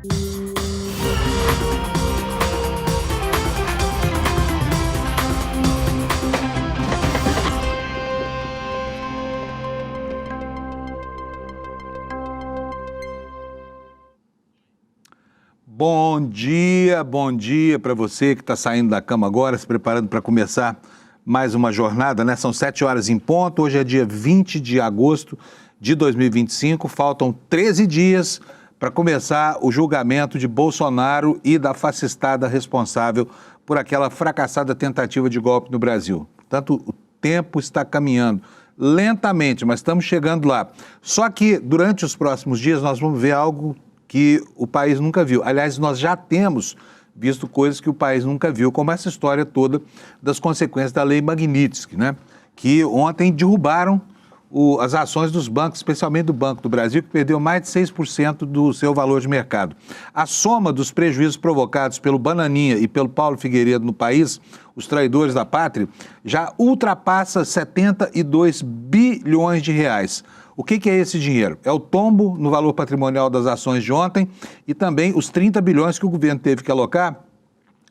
Bom dia para você que está saindo da cama agora, se preparando para começar mais uma jornada, né? São 7 horas em ponto, hoje é dia 20 de agosto de 2025, faltam 13 dias para começar o julgamento de Bolsonaro e da fascistada responsável por aquela fracassada tentativa de golpe no Brasil. Portanto, o tempo está caminhando lentamente, mas estamos chegando lá. Só que durante os próximos dias nós vamos ver algo que o país nunca viu. Aliás, nós já temos visto coisas que o país nunca viu, como essa história toda das consequências da Lei Magnitsky, né? Que ontem derrubaram as ações dos bancos, especialmente do Banco do Brasil, que perdeu mais de 6% do seu valor de mercado. A soma dos prejuízos provocados pelo Bananinha e pelo Paulo Figueiredo no país, os traidores da pátria, já ultrapassa 72 bilhões de reais. O que é esse dinheiro? É o tombo no valor patrimonial das ações de ontem e também os 30 bilhões que o governo teve que alocar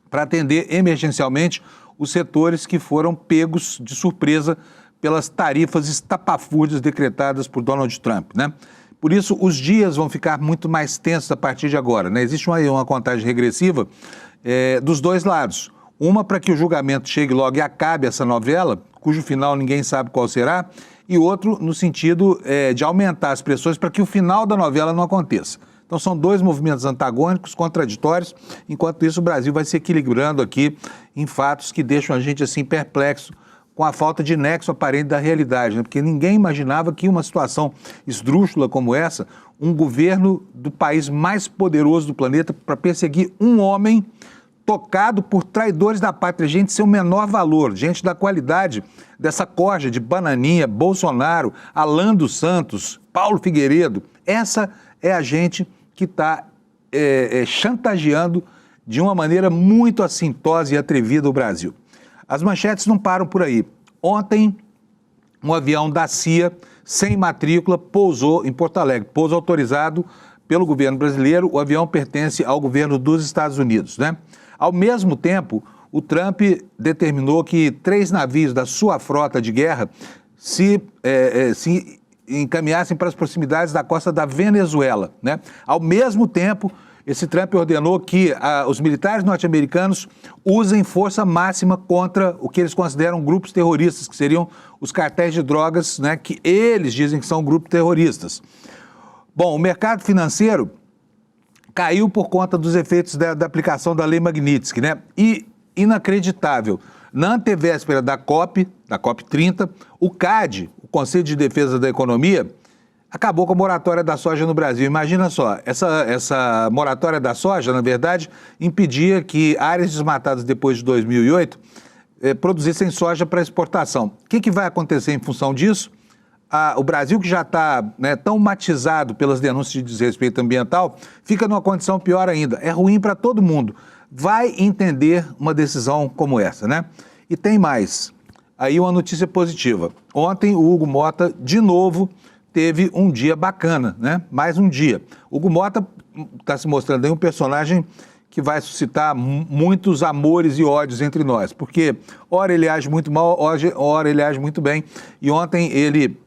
para atender emergencialmente os setores que foram pegos de surpresa pelas tarifas estapafúrdias decretadas por Donald Trump, né? Por isso, os dias vão ficar muito mais tensos a partir de agora, né? Existe uma contagem regressiva dos dois lados. Uma para que o julgamento chegue logo e acabe essa novela, cujo final ninguém sabe qual será, e outro no sentido de aumentar as pressões para que o final da novela não aconteça. Então são dois movimentos antagônicos, contraditórios, enquanto isso o Brasil vai se equilibrando aqui em fatos que deixam a gente assim perplexo com a falta de nexo aparente da realidade, né? Porque ninguém imaginava que uma situação esdrúxula como essa, um governo do país mais poderoso do planeta para perseguir um homem tocado por traidores da pátria, gente sem o menor valor, gente da qualidade dessa corja de Bananinha, Bolsonaro, Alan dos Santos, Paulo Figueiredo. Essa é a gente que está chantageando de uma maneira muito assintosa e atrevida o Brasil. As manchetes não param por aí. Ontem, um avião da CIA, sem matrícula, pousou em Porto Alegre. Pouso autorizado pelo governo brasileiro, o avião pertence ao governo dos Estados Unidos, né? Ao mesmo tempo, o Trump determinou que 3 navios da sua frota de guerra se encaminhassem para as proximidades da costa da Venezuela, né? Ao mesmo tempo, esse Trump ordenou que os militares norte-americanos usem força máxima contra o que eles consideram grupos terroristas, que seriam os cartéis de drogas, né? Que eles dizem que são grupos terroristas. Bom, o mercado financeiro caiu por conta dos efeitos da aplicação da Lei Magnitsky, né? E, inacreditável, na antevéspera da COP30, o CAD, o Conselho de Defesa da Economia, acabou com a moratória da soja no Brasil. Imagina só, essa moratória da soja, na verdade, impedia que áreas desmatadas depois de 2008 produzissem soja para exportação. O que vai acontecer em função disso? O Brasil, que já está tão matizado pelas denúncias de desrespeito ambiental, fica numa condição pior ainda. É ruim para todo mundo. Vai entender uma decisão como essa, né? E tem mais. Aí uma notícia positiva. Ontem o Hugo Motta, de novo, teve um dia bacana, né? Mais um dia. O Hugo Motta está se mostrando aí um personagem que vai suscitar muitos amores e ódios entre nós. Porque ora ele age muito mal, ora ele age muito bem. E ontem ele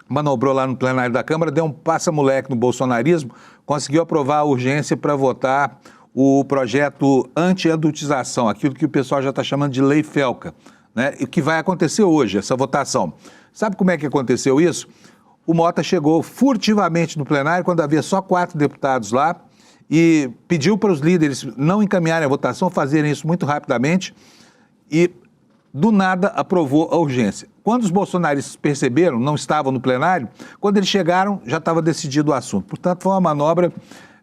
manobrou lá no plenário da Câmara, deu um passa-moleque no bolsonarismo, conseguiu aprovar a urgência para votar o projeto anti-adultização, aquilo que o pessoal já está chamando de Lei Felca, né? E o que vai acontecer hoje, essa votação. Sabe como é que aconteceu isso? O Motta chegou furtivamente no plenário, quando havia só 4 deputados lá, e pediu para os líderes não encaminharem a votação, fazerem isso muito rapidamente, e do nada aprovou a urgência. Quando os bolsonaristas perceberam, não estavam no plenário, quando eles chegaram, já estava decidido o assunto. Portanto, foi uma manobra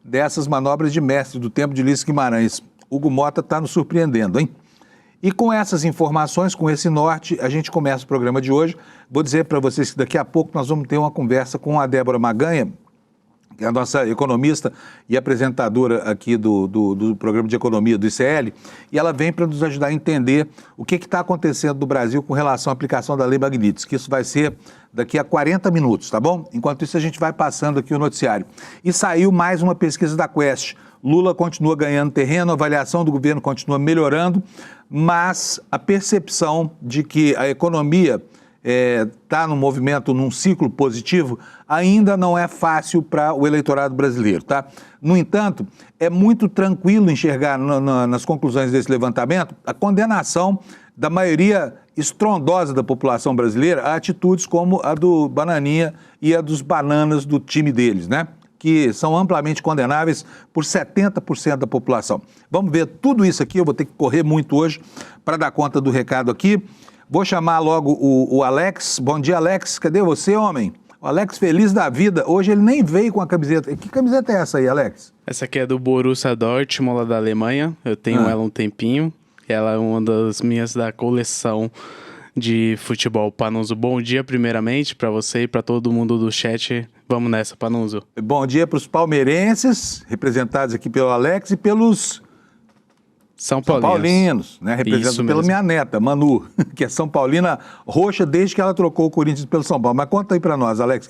dessas manobras de mestre do tempo de Ulisses Guimarães. Hugo Motta está nos surpreendendo, hein? E com essas informações, com esse norte, a gente começa o programa de hoje. Vou dizer para vocês que daqui a pouco nós vamos ter uma conversa com a Débora Maganha, que é a nossa economista e apresentadora aqui do programa de economia do ICL, e ela vem para nos ajudar a entender o que está acontecendo no Brasil com relação à aplicação da Lei Magnitsky, que isso vai ser daqui a 40 minutos, tá bom? Enquanto isso, a gente vai passando aqui o noticiário. E saiu mais uma pesquisa da Quest. Lula continua ganhando terreno, a avaliação do governo continua melhorando, mas a percepção de que a economia está num movimento, num ciclo positivo, ainda não é fácil para o eleitorado brasileiro, tá? No entanto, é muito tranquilo enxergar nas conclusões desse levantamento a condenação da maioria estrondosa da população brasileira a atitudes como a do Bananinha e a dos bananas do time deles, né? Que são amplamente condenáveis por 70% da população. Vamos ver tudo isso aqui, eu vou ter que correr muito hoje para dar conta do recado aqui. Vou chamar logo o Alex. Bom dia, Alex. Cadê você, homem? O Alex feliz da vida. Hoje ele nem veio com a camiseta. Que camiseta é essa aí, Alex? Essa aqui é do Borussia Dortmund, lá da Alemanha. Eu tenho ela há um tempinho. Ela é uma das minhas da coleção de futebol. Panunzo, bom dia primeiramente para você e para todo mundo do chat. Vamos nessa, Panunzo. Bom dia para os palmeirenses, representados aqui pelo Alex, e pelos São Paulinos, né? Representado pela minha neta, Manu, que é São Paulina roxa desde que ela trocou o Corinthians pelo São Paulo. Mas conta aí para nós, Alex,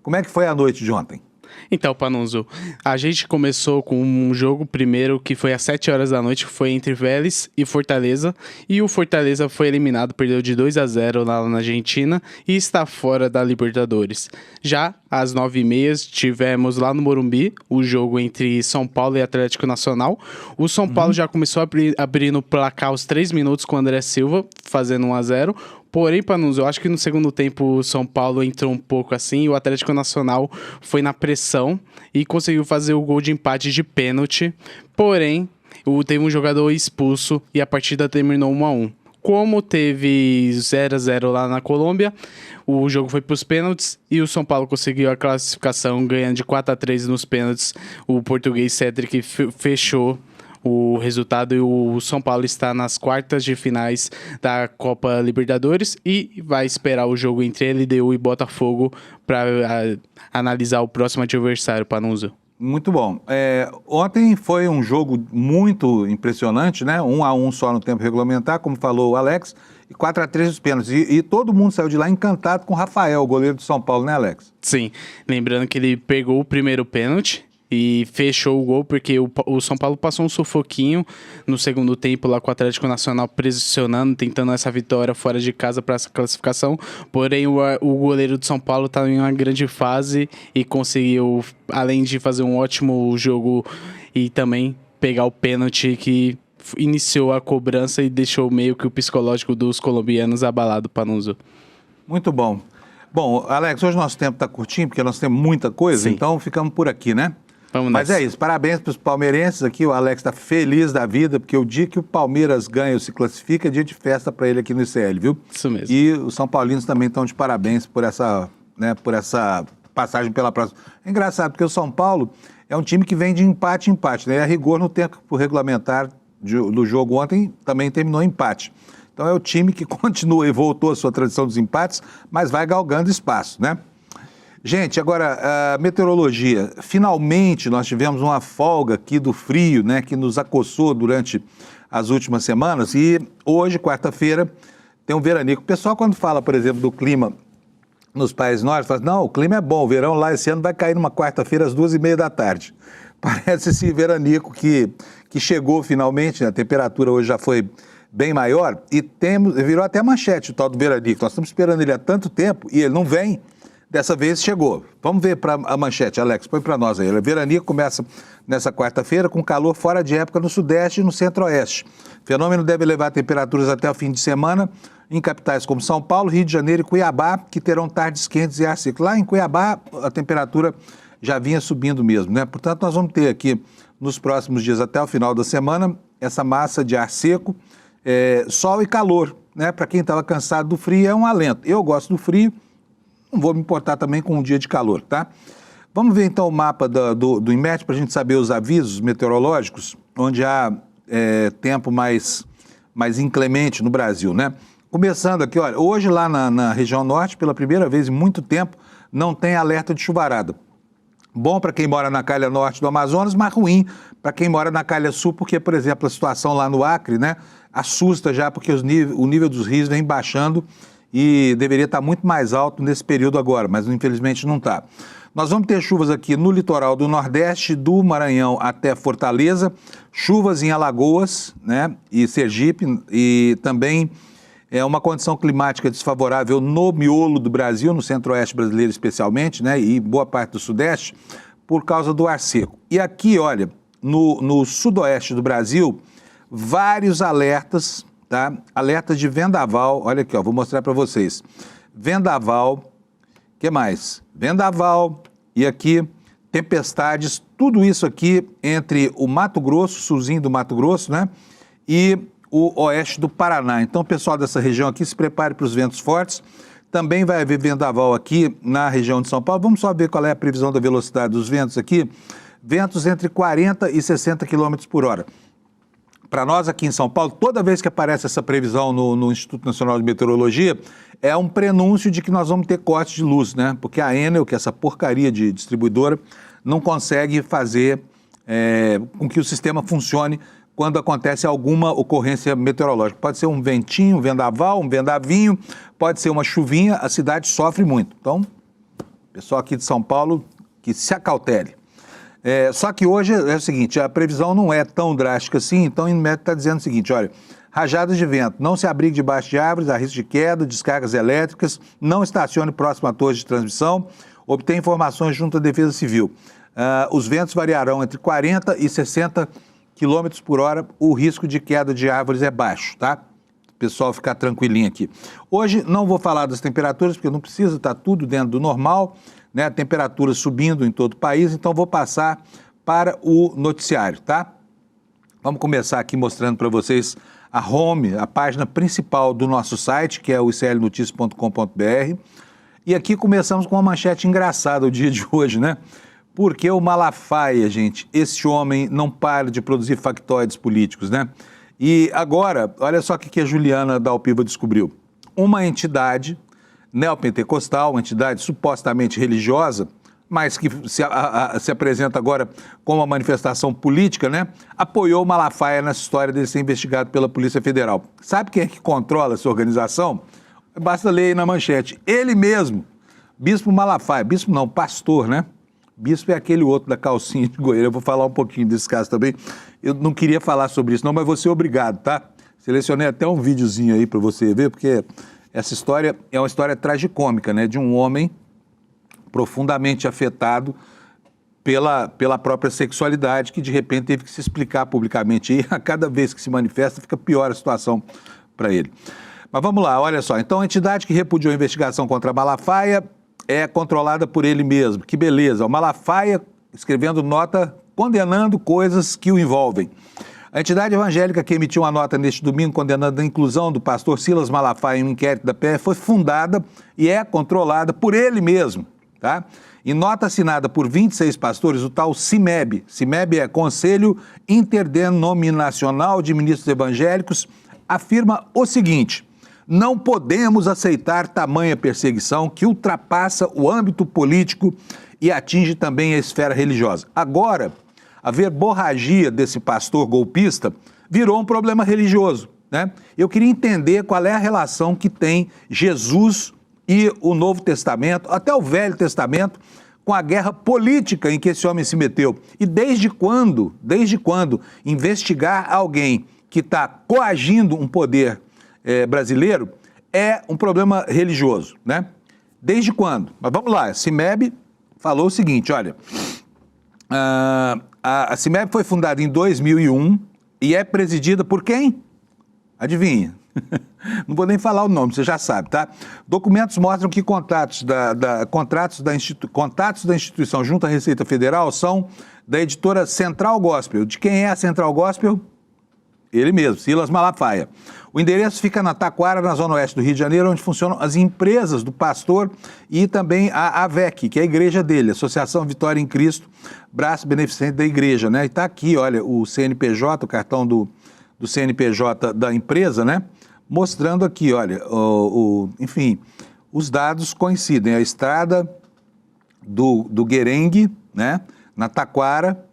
como é que foi a noite de ontem? Então, Panunzo, a gente começou com um jogo primeiro que foi às 7 horas da noite, que foi entre Vélez e Fortaleza, e o Fortaleza foi eliminado, perdeu de 2-0 lá na Argentina e está fora da Libertadores. Já às 9h30 tivemos lá no Morumbi o jogo entre São Paulo e Atlético Nacional. O São Paulo já começou abrindo o placar aos 3 minutos com o André Silva, fazendo 1-0. Porém, Panunzo, eu acho que no segundo tempo o São Paulo entrou um pouco assim e o Atlético Nacional foi na pressão e conseguiu fazer o gol de empate de pênalti. Porém, teve um jogador expulso e a partida terminou 1-1. Como teve 0-0 lá na Colômbia, o jogo foi para os pênaltis e o São Paulo conseguiu a classificação ganhando de 4-3 nos pênaltis. O português Cedric fechou o resultado e o São Paulo está nas quartas de finais da Copa Libertadores e vai esperar o jogo entre LDU e Botafogo para analisar o próximo adversário, Panunzo. Muito bom. Ontem foi um jogo muito impressionante, né? 1-1 só no tempo regulamentar, como falou o Alex, e 4-3 nos pênaltis. E todo mundo saiu de lá encantado com o Rafael, o goleiro do São Paulo, né, Alex? Sim, lembrando que ele pegou o primeiro pênalti e fechou o gol, porque o São Paulo passou um sufoquinho no segundo tempo lá com o Atlético Nacional pressionando, tentando essa vitória fora de casa para essa classificação. Porém, o goleiro do São Paulo está em uma grande fase e conseguiu, além de fazer um ótimo jogo e também pegar o pênalti que iniciou a cobrança e deixou meio que o psicológico dos colombianos abalado, Panunzo. Muito bom. Bom, Alex, hoje nosso tempo está curtinho, porque nós temos muita coisa, Sim. Então ficamos por aqui, né? Mas é isso, parabéns para os palmeirenses aqui, o Alex está feliz da vida, porque o dia que o Palmeiras ganha ou se classifica é dia de festa para ele aqui no ICL, viu? Isso mesmo. E os São Paulinos também estão de parabéns por essa passagem pela próxima. É engraçado, porque o São Paulo é um time que vem de empate em empate, né? A rigor no tempo regulamentar do jogo ontem também terminou em empate. Então é o time que continua e voltou à sua tradição dos empates, mas vai galgando espaço, né? Gente, agora, a meteorologia. Finalmente nós tivemos uma folga aqui do frio, né, que nos acossou durante as últimas semanas. E hoje, quarta-feira, tem um veranico. O pessoal, quando fala, por exemplo, do clima nos países nórdicos, fala, não, o clima é bom, o verão lá esse ano vai cair numa quarta-feira às 2h30. Parece esse veranico que chegou finalmente, né? A temperatura hoje já foi bem maior e virou até manchete o tal do veranico. Nós estamos esperando ele há tanto tempo e ele não vem. Dessa vez chegou. Vamos ver para a manchete, Alex, põe para nós aí. A veranico começa nessa quarta-feira com calor fora de época no sudeste e no centro-oeste. O fenômeno deve levar temperaturas até o fim de semana em capitais como São Paulo, Rio de Janeiro e Cuiabá, que terão tardes quentes e ar seco. Lá em Cuiabá, a temperatura já vinha subindo mesmo, né? Portanto, nós vamos ter aqui nos próximos dias até o final da semana essa massa de ar seco, sol e calor, né? Para quem estava cansado do frio é um alento. Eu gosto do frio. Não vou me importar também com um dia de calor, tá? Vamos ver então o mapa do INMET para a gente saber os avisos meteorológicos, onde há tempo mais inclemente no Brasil, né? Começando aqui, olha, hoje lá na região norte, pela primeira vez em muito tempo, não tem alerta de chuvarada. Bom para quem mora na calha norte do Amazonas, mas ruim para quem mora na calha sul, porque, por exemplo, a situação lá no Acre, né, assusta já, porque o nível dos rios vem baixando e deveria estar muito mais alto nesse período agora, mas infelizmente não está. Nós vamos ter chuvas aqui no litoral do Nordeste, do Maranhão até Fortaleza, chuvas em Alagoas, né, e Sergipe, e também uma condição climática desfavorável no miolo do Brasil, no centro-oeste brasileiro especialmente, né, e boa parte do sudeste, por causa do ar seco. E aqui, olha, no sudoeste do Brasil, vários alertas, tá? Alertas de vendaval, olha aqui, ó, vou mostrar para vocês. Vendaval, que mais? Vendaval e aqui tempestades, tudo isso aqui entre o Mato Grosso, sulzinho do Mato Grosso, né? E o oeste do Paraná. Então, o pessoal dessa região aqui se prepare para os ventos fortes. Também vai haver vendaval aqui na região de São Paulo. Vamos só ver qual é a previsão da velocidade dos ventos aqui. Ventos entre 40 e 60 km por hora. Para nós aqui em São Paulo, toda vez que aparece essa previsão no Instituto Nacional de Meteorologia, é um prenúncio de que nós vamos ter corte de luz, né? Porque a Enel, que é essa porcaria de distribuidora, não consegue fazer com que o sistema funcione quando acontece alguma ocorrência meteorológica. Pode ser um ventinho, um vendaval, um vendavinho, pode ser uma chuvinha, a cidade sofre muito. Então, pessoal aqui de São Paulo, que se acautele. Só que hoje é o seguinte, a previsão não é tão drástica assim, então o Inmetro está dizendo o seguinte, olha, rajadas de vento, não se abrigue debaixo de árvores, há risco de queda, descargas elétricas, não estacione próximo a torres de transmissão, obtenha informações junto à Defesa Civil. Os ventos variarão entre 40 e 60 km por hora, o risco de queda de árvores é baixo, tá? O pessoal ficar tranquilinho aqui. Hoje não vou falar das temperaturas, porque não precisa, está tudo dentro do normal, né, a temperatura subindo em todo o país, então vou passar para o noticiário, tá? Vamos começar aqui mostrando para vocês a home, a página principal do nosso site, que é o iclnoticias.com.br. E aqui começamos com uma manchete engraçada o dia de hoje, né? Porque o Malafaia, gente, esse homem não para de produzir factoides políticos, né? E agora, olha só o que a Juliana da Alpiva descobriu. Uma entidade neopentecostal, uma entidade supostamente religiosa, mas que se apresenta agora como uma manifestação política, né? Apoiou o Malafaia nessa história dele ser investigado pela Polícia Federal. Sabe quem é que controla essa organização? Basta ler aí na manchete. Ele mesmo, Bispo Malafaia. Bispo não, pastor, né? Bispo é aquele outro da calcinha de goiânia. Eu vou falar um pouquinho desse caso também. Eu não queria falar sobre isso não, mas vou ser obrigado, tá? Selecionei até um videozinho aí para você ver, porque essa história é uma história tragicômica, né? De um homem profundamente afetado pela própria sexualidade, que de repente teve que se explicar publicamente. E a cada vez que se manifesta, fica pior a situação para ele. Mas vamos lá, olha só. Então, a entidade que repudiou a investigação contra Malafaia é controlada por ele mesmo. Que beleza. O Malafaia escrevendo nota condenando coisas que o envolvem. A entidade evangélica que emitiu uma nota neste domingo condenando a inclusão do pastor Silas Malafaia em um inquérito da PF foi fundada e é controlada por ele mesmo, tá? Em nota assinada por 26 pastores, o tal CIMEB. CIMEB é Conselho Interdenominacional de Ministros Evangélicos, afirma o seguinte: não podemos aceitar tamanha perseguição que ultrapassa o âmbito político e atinge também a esfera religiosa. Agora, a verborragia desse pastor golpista virou um problema religioso, né? Eu queria entender qual é a relação que tem Jesus e o Novo Testamento, até o Velho Testamento, com a guerra política em que esse homem se meteu. E desde quando investigar alguém que está coagindo um poder brasileiro é um problema religioso, né? Desde quando? Mas vamos lá, a CIMEB falou o seguinte, olha, a CIMEB foi fundada em 2001 e é presidida por quem? Adivinha? Não vou nem falar o nome, você já sabe, tá? Documentos mostram que contatos da instituição junto à Receita Federal são da editora Central Gospel. De quem é a Central Gospel? Ele mesmo, Silas Malafaia. O endereço fica na Taquara, na zona oeste do Rio de Janeiro, onde funcionam as empresas do pastor e também a AVEC, que é a igreja dele, Associação Vitória em Cristo, braço beneficente da igreja, né? E tá aqui, olha, o CNPJ, o cartão do CNPJ da empresa, né? Mostrando aqui, olha, enfim, os dados coincidem. A estrada do Guerengue, né? Na Taquara.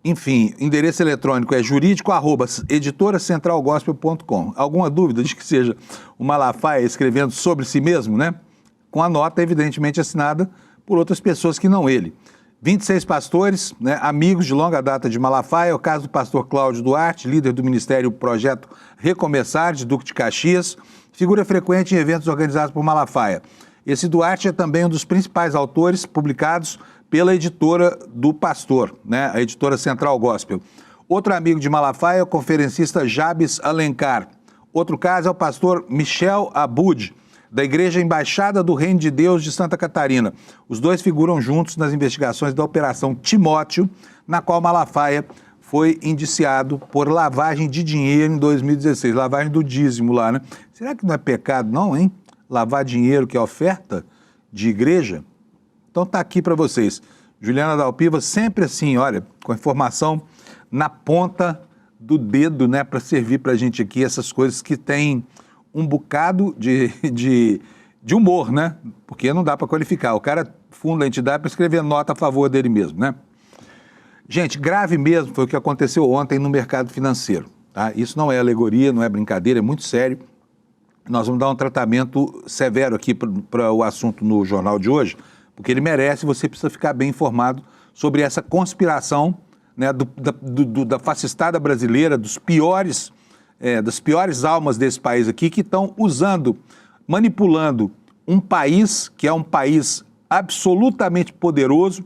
Enfim, endereço eletrônico é jurídico@editoracentralgospel.com. Alguma dúvida de que seja o Malafaia escrevendo sobre si mesmo, né? Com a nota, evidentemente, assinada por outras pessoas que não ele. 26 pastores, né, amigos de longa data de Malafaia, é o caso do pastor Cláudio Duarte, líder do Ministério Projeto Recomeçar, de Duque de Caxias, figura frequente em eventos organizados por Malafaia. Esse Duarte é também um dos principais autores publicados pela editora do pastor, né, a editora Central Gospel. Outro amigo de Malafaia é o conferencista Jabes Alencar. Outro caso é o pastor Michel Abud, da Igreja Embaixada do Reino de Deus de Santa Catarina. Os dois figuram juntos nas investigações da Operação Timóteo, na qual Malafaia foi indiciado por lavagem de dinheiro em 2016, lavagem do dízimo lá, né? Será que não é pecado não, hein? Lavar dinheiro que é oferta de igreja? Então tá aqui para vocês. Juliana Dalpiva sempre assim, olha, com a informação na ponta do dedo, né, para servir para a gente aqui essas coisas que tem um bocado de humor, né? Porque não dá para qualificar. O cara funda a entidade para escrever nota a favor dele mesmo, né? Gente, grave mesmo foi o que aconteceu ontem no mercado financeiro, tá? Isso não é alegoria, não é brincadeira, é muito sério. Nós vamos dar um tratamento severo aqui para o assunto no jornal de hoje, porque ele merece, você precisa ficar bem informado sobre essa conspiração, né, da fascistada brasileira, das piores almas desse país aqui, que estão usando, manipulando um país que é um país absolutamente poderoso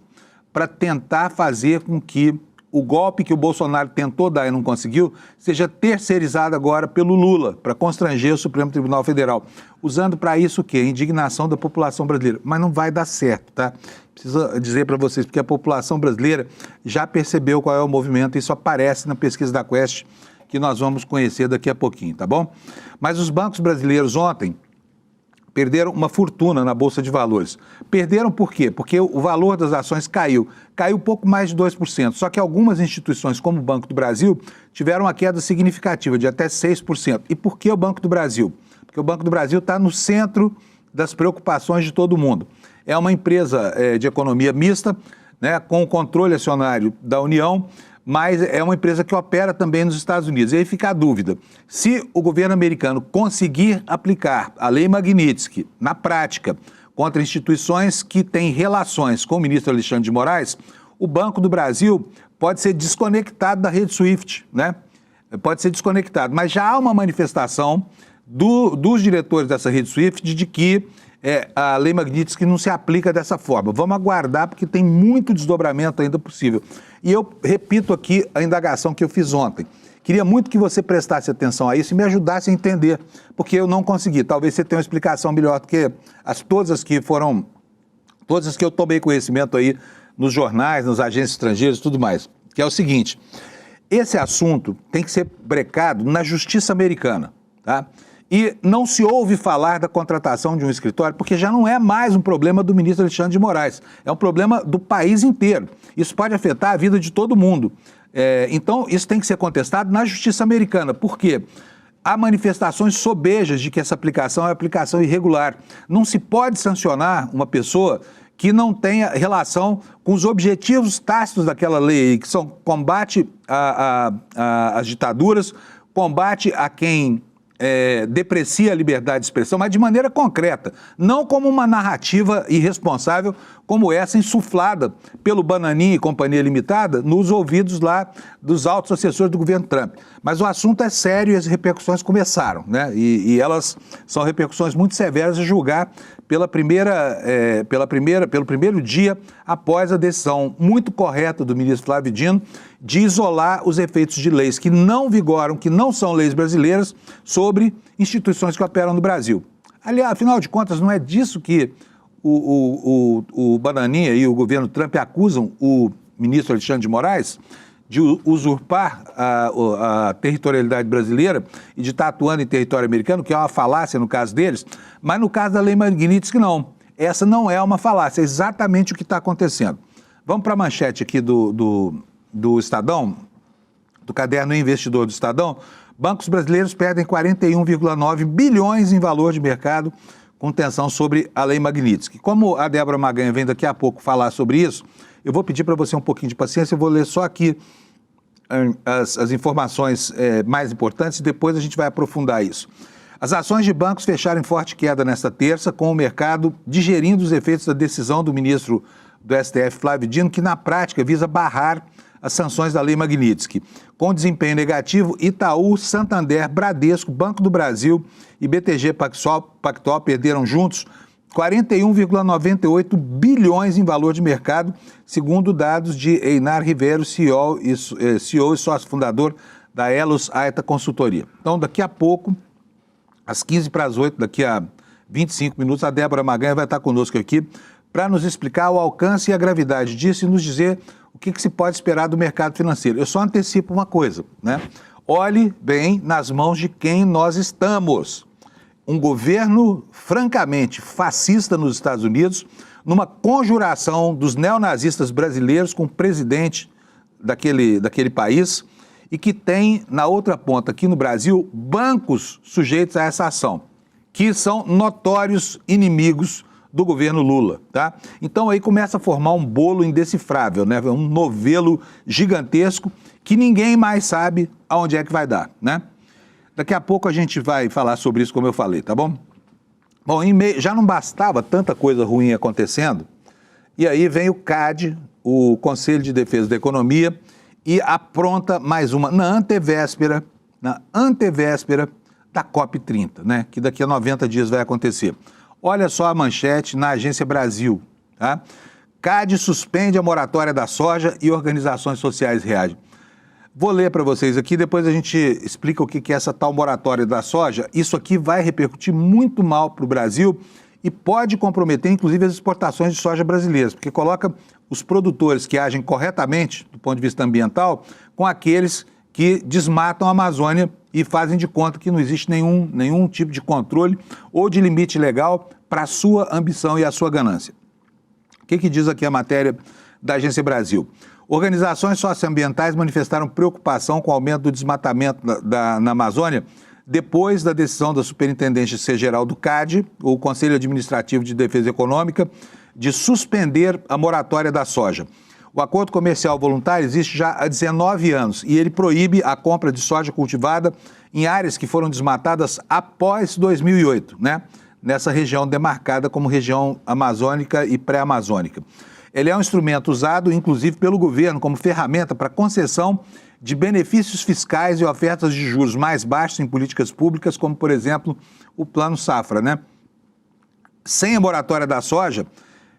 para tentar fazer com que o golpe que o Bolsonaro tentou dar e não conseguiu seja terceirizado agora pelo Lula, para constranger o Supremo Tribunal Federal, usando para isso o quê? A indignação da população brasileira. Mas não vai dar certo, tá? Preciso dizer para vocês, porque a população brasileira já percebeu qual é o movimento, isso aparece na pesquisa da Quest, que nós vamos conhecer daqui a pouquinho, tá bom? Mas os bancos brasileiros ontem perderam uma fortuna na Bolsa de Valores. Perderam por quê? Porque o valor das ações caiu pouco mais de 2%, só que algumas instituições, como o Banco do Brasil, tiveram uma queda significativa de até 6%. E por que o Banco do Brasil? Porque o Banco do Brasil está no centro das preocupações de todo mundo. É uma empresa de economia mista, né, com o controle acionário da União, mas é uma empresa que opera também nos Estados Unidos. E aí fica a dúvida, se o governo americano conseguir aplicar a Lei Magnitsky na prática contra instituições que têm relações com o ministro Alexandre de Moraes, o Banco do Brasil pode ser desconectado da rede SWIFT, né? Pode ser desconectado, mas já há uma manifestação dos diretores dessa rede SWIFT de que a Lei Magnitsky não se aplica dessa forma. Vamos aguardar, porque tem muito desdobramento ainda possível. E eu repito aqui a indagação que eu fiz ontem. Queria muito que você prestasse atenção a isso e me ajudasse a entender, porque eu não consegui. Talvez você tenha uma explicação melhor do que todas as que eu tomei conhecimento aí nos jornais, nas agências estrangeiras e tudo mais. Que é o seguinte, esse assunto tem que ser brecado na justiça americana, tá? E não se ouve falar da contratação de um escritório, porque já não é mais um problema do ministro Alexandre de Moraes, é um problema do país inteiro. Isso pode afetar a vida de todo mundo. Então, isso tem que ser contestado na justiça americana. Por quê? Há manifestações sobejas de que essa aplicação é aplicação irregular. Não se pode sancionar uma pessoa que não tenha relação com os objetivos tácitos daquela lei, que são combate às ditaduras, combate a quem deprecia a liberdade de expressão, mas de maneira concreta, não como uma narrativa irresponsável como essa insuflada pelo Bananinha e Companhia Limitada nos ouvidos lá dos altos assessores do governo Trump. Mas o assunto é sério e as repercussões começaram, né? E elas são repercussões muito severas a julgar pelo primeiro dia após a decisão muito correta do ministro Flávio Dino de isolar os efeitos de leis que não vigoram, que não são leis brasileiras, sobre instituições que operam no Brasil. Aliás, afinal de contas, não é disso que o Bananinha e o governo Trump acusam o ministro Alexandre de Moraes? De usurpar a territorialidade brasileira e de estar atuando em território americano, que é uma falácia no caso deles, mas no caso da Lei Magnitsky não. Essa não é uma falácia, é exatamente o que está acontecendo. Vamos para a manchete aqui do Estadão, do caderno Investidor do Estadão. Bancos brasileiros perdem 41,9 bilhões em valor de mercado com tensão sobre a Lei Magnitsky. Como a Débora Maganha vem daqui a pouco falar sobre isso, eu vou pedir para você um pouquinho de paciência, eu vou ler só aqui as informações mais importantes e depois a gente vai aprofundar isso. As ações de bancos fecharam em forte queda nesta terça, com o mercado digerindo os efeitos da decisão do ministro do STF, Flávio Dino, que na prática visa barrar as sanções da Lei Magnitsky. Com desempenho negativo, Itaú, Santander, Bradesco, Banco do Brasil e BTG Pactual perderam juntos 41,98 bilhões em valor de mercado, segundo dados de Einar Ribeiro, CEO e sócio fundador da Elos Aita Consultoria. Então, daqui a pouco, às 7:45, daqui a 25 minutos, a Débora Maganha vai estar conosco aqui para nos explicar o alcance e a gravidade disso e nos dizer o que se pode esperar do mercado financeiro. Eu só antecipo uma coisa, né? Olhe bem nas mãos de quem nós estamos. Um governo francamente fascista nos Estados Unidos, numa conjuração dos neonazistas brasileiros com o presidente daquele país e que tem, na outra ponta, aqui no Brasil, bancos sujeitos a essa ação, que são notórios inimigos do governo Lula, tá? Então aí começa a formar um bolo indecifrável, né? Um novelo gigantesco que ninguém mais sabe aonde é que vai dar, né? Daqui a pouco a gente vai falar sobre isso, como eu falei, tá bom? Bom, já não bastava tanta coisa ruim acontecendo, e aí vem o CAD, o Conselho de Defesa da Economia, e apronta mais uma na antevéspera da COP30, né? Que daqui a 90 dias vai acontecer. Olha só a manchete na Agência Brasil, tá? CAD suspende a moratória da soja e organizações sociais reagem. Vou ler para vocês aqui, depois a gente explica o que é essa tal moratória da soja. Isso aqui vai repercutir muito mal para o Brasil e pode comprometer, inclusive, as exportações de soja brasileiras, porque coloca os produtores que agem corretamente, do ponto de vista ambiental, com aqueles que desmatam a Amazônia e fazem de conta que não existe nenhum tipo de controle ou de limite legal para a sua ambição e a sua ganância. O que diz aqui a matéria da Agência Brasil? Organizações socioambientais manifestaram preocupação com o aumento do desmatamento na Amazônia depois da decisão da Superintendência Geral do CAD, o Conselho Administrativo de Defesa Econômica, de suspender a moratória da soja. O acordo comercial voluntário existe já há 19 anos e ele proíbe a compra de soja cultivada em áreas que foram desmatadas após 2008, né? Nessa região demarcada como região amazônica e pré-amazônica. Ele é um instrumento usado, inclusive, pelo governo como ferramenta para concessão de benefícios fiscais e ofertas de juros mais baixos em políticas públicas, como, por exemplo, o Plano Safra, né? Sem a moratória da soja,